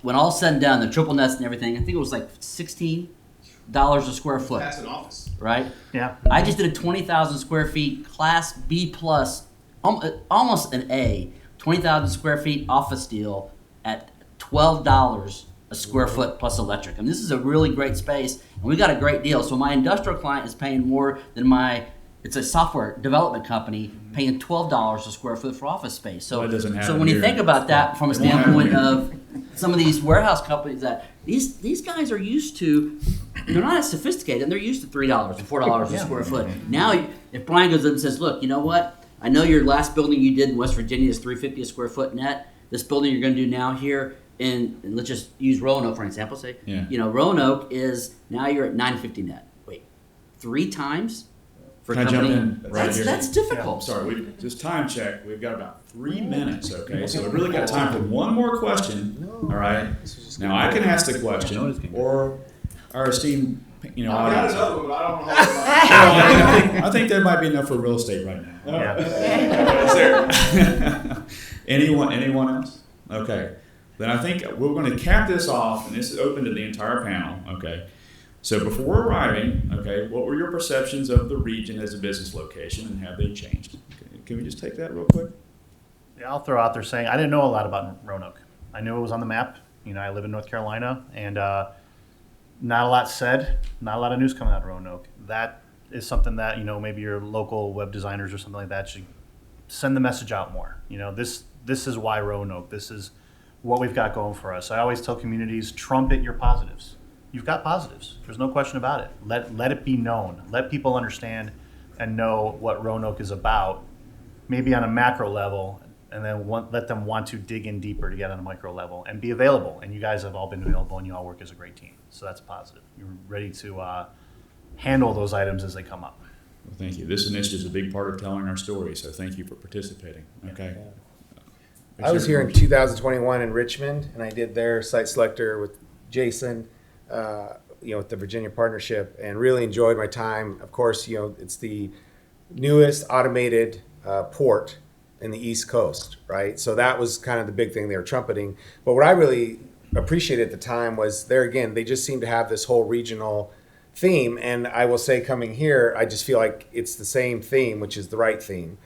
when all said and done, the triple nets and everything, I think it was like $16 a square foot. That's an office. Right? Yeah. I just did a 20,000 square feet Class B plus, almost an A, 20,000 square feet office deal at $12 a square foot plus electric. And this is a really great space, and we got a great deal. So my industrial client is paying more than it's a software development company paying $12 a square foot for office space. So, Well, that doesn't so happen when you here. think about that from a It won't happen standpoint here. of some of these warehouse companies that these guys are used to, they're not as sophisticated, and they're used to $3 and $4 a square foot. Now, if Brian goes up and says, look, you know what? I know your last building you did in West Virginia is $350 a square foot net. This building you're going to do now here, and let's just use Roanoke for an example. Say, Roanoke is now you're at $950 net. Wait, 3 times for a Can I jump company? in right here? That's difficult. Sorry, just time check. We've got about 3 minutes, okay? So we've really got time for one more question, all right? Now, I can ask the question, or our esteemed, audience. I think there might be enough for real estate right now. Is there? Anyone else? Okay. Then I think we're going to cap this off, and this is open to the entire panel, okay? So before arriving, okay, what were your perceptions of the region as a business location, and have they changed? Okay, can we just take that real quick? Yeah, I'll throw out there saying I didn't know a lot about Roanoke. I knew it was on the map. I live in North Carolina, and not a lot said, not a lot of news coming out of Roanoke. That is something that maybe your local web designers or something like that should send the message out more. This is why Roanoke. This is what we've got going for us. I always tell communities, trumpet your positives. You've got positives. There's no question about it. Let it be known. Let people understand and know what Roanoke is about, maybe on a macro level, and then let them want to dig in deeper to get on a micro level and be available. And you guys have all been available, and you all work as a great team. So that's positive. You're ready to handle those items as they come up. Well, thank you. This initiative is a big part of telling our story, so thank you for participating. Okay. I was here in 2021 in Richmond, and I did their site selector with Jason, with the Virginia Partnership, and really enjoyed my time. Of course, it's the newest automated port in the East Coast, right? So that was kind of the big thing they were trumpeting. But what I really appreciated at the time was they just seemed to have this whole regional theme. And I will say, coming here, I just feel like it's the same theme, which is the right theme.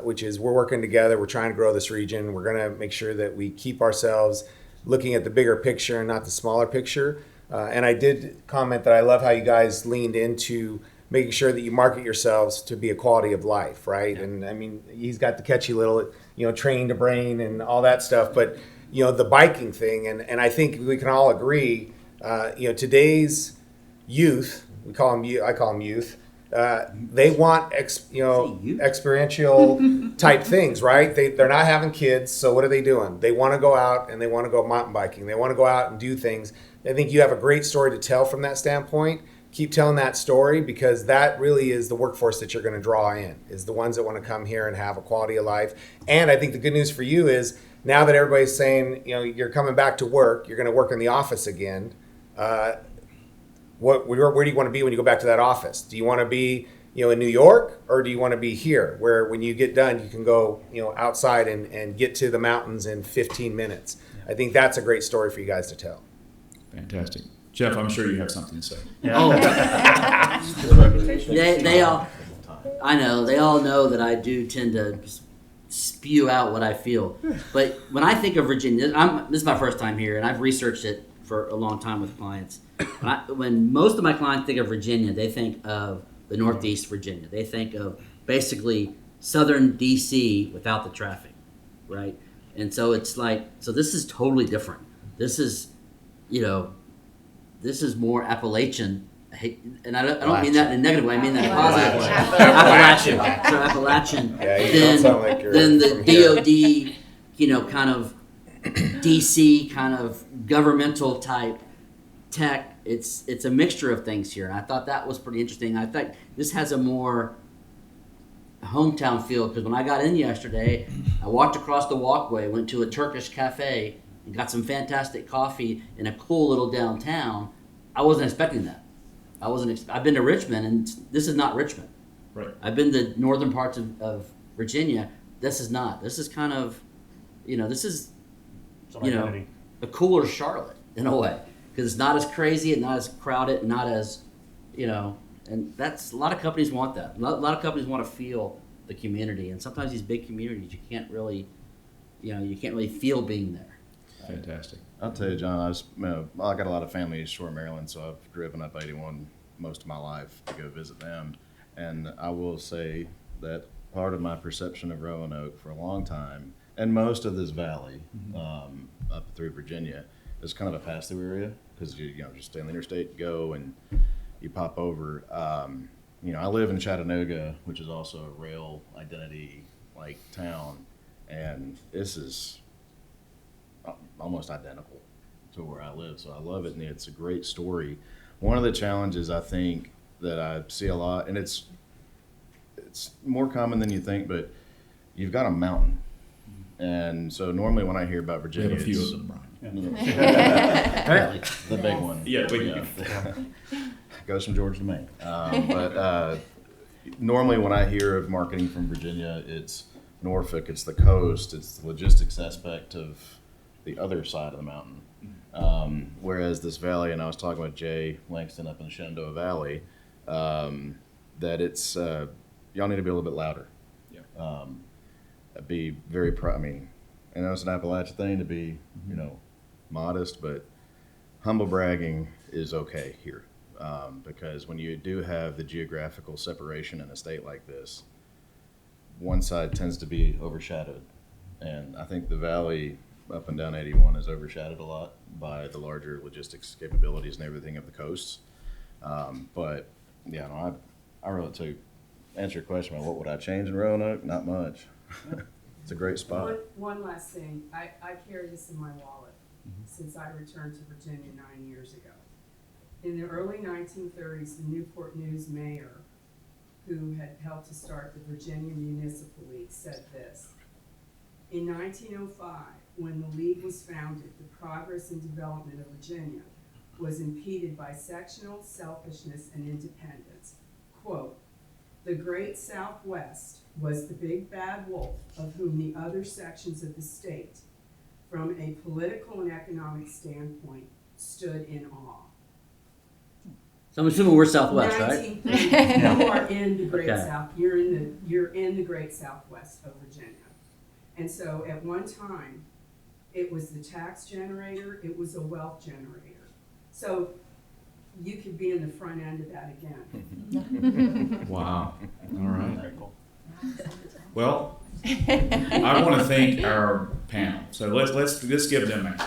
Which is we're working together, we're trying to grow this region, we're going to make sure that we keep ourselves looking at the bigger picture and not the smaller picture. And I did comment that I love how you guys leaned into making sure that you market yourselves to be a quality of life, right? And I mean, he's got the catchy little, train to brain and all that stuff, but the biking thing, and I think we can all agree, today's youth, I call them youth, they want experiential type things, right? They're not having kids, so what are they doing? They want to go out and they want to go mountain biking. They want to go out and do things. I think you have a great story to tell from that standpoint. Keep telling that story, because that really is the workforce that you're going to draw in, is the ones that want to come here and have a quality of life. And I think the good news for you is now that everybody's saying, you're coming back to work, you're going to work in the office again. Where do you want to be when you go back to that office? Do you want to be, in New York, or do you want to be here, where when you get done, you can go, outside and get to the mountains in 15 minutes? I think that's a great story for you guys to tell. Fantastic. Jeff, I'm sure you have something to say. Oh. they all, I know, they all know that I do tend to spew out what I feel. But when I think of Virginia, this is my first time here, and I've researched it for a long time with clients. When most of my clients think of Virginia, they think of the Northeast Virginia. They think of basically southern DC without the traffic, right? And so it's like, so this is totally different. This is, this is more Appalachian, and I don't mean that in a negative way. I mean that in a positive way. Appalachian. So Appalachian. Then the DOD, kind of DC kind of governmental type tech. It's a mixture of things here. And I thought that was pretty interesting. I think this has a more hometown feel, because when I got in yesterday, I walked across the walkway, went to a Turkish cafe, and got some fantastic coffee in a cool little downtown. I wasn't expecting that. I've been to Richmond, and this is not Richmond. Right. I've been to northern parts of Virginia. This is not. This is kind of, this is, a cooler Charlotte in a way, because it's not as crazy and not as crowded and not as, and that's, a lot of companies want that. A lot of companies want to feel the community, and sometimes these big communities, you can't really feel being there. Fantastic. I'll tell you, John, I got a lot of family in Shore, Maryland, so I've driven up 81 most of my life to go visit them. And I will say that part of my perception of Roanoke for a long time, and most of this valley up through Virginia, is kind of a pass-through area, because you just stay on the interstate, go, and you pop over. I live in Chattanooga, which is also a rail identity town, and this is almost identical to where I live, so I love it, and it's a great story. One of the challenges I think that I see a lot, and it's more common than you think, but you've got a mountain, and so normally when I hear about Virginia, we have a few of them, Brian. Apparently, the big one. Yeah, goes from Georgia to Maine. But normally when I hear of marketing from Virginia, it's Norfolk, it's the coast, it's the logistics aspect of the other side of the mountain. Whereas this valley, and I was talking with Jay Langston up in the Shenandoah Valley, that it's, y'all need to be a little bit louder. Yeah. Be very proud. I mean, I know it's an Appalachian thing to be, modest, but humble bragging is okay here. Because when you do have the geographical separation in a state like this, one side tends to be overshadowed. And I think the valley up and down 81 is overshadowed a lot by the larger logistics capabilities and everything of the coasts. But yeah, no, I really to answer your question about what would I change in Roanoke, not much. It's a great spot. One last thing, I carry this in my wallet since I returned to Virginia 9 years ago. In the early 1930s, the Newport News mayor, who had helped to start the Virginia Municipal League, said this: in 1905, when the League was founded, the progress and development of Virginia was impeded by sectional selfishness and independence. Quote, the great Southwest was the big bad wolf of whom the other sections of the state, from a political and economic standpoint, stood in awe. So I'm assuming we're Southwest, right? You are in the great Okay. South. You're in the great Southwest of Virginia. And so at one time, it was the tax generator, it was a wealth generator. So you could be in the front end of that again. Wow. All right. Well, I want to thank our panel. So let's give them a.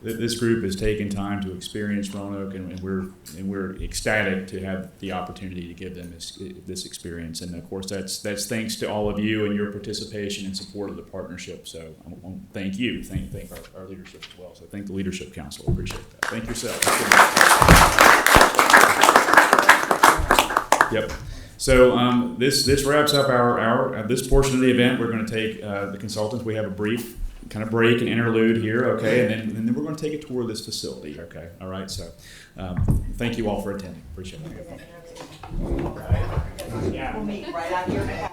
This group has taken time to experience Roanoke, and we're ecstatic to have the opportunity to give them this experience. And of course, that's thanks to all of you and your participation and support of the partnership. So I want to thank you, thank our leadership as well. So thank the Leadership Council. Appreciate that. Thank yourself. Yep. So this wraps up our this portion of the event. We're going to take the consultants. We have a brief kind of break and interlude here, okay, and then we're going to take a tour of this facility, okay. All right. So thank you all for attending. Appreciate it. We'll meet right out here.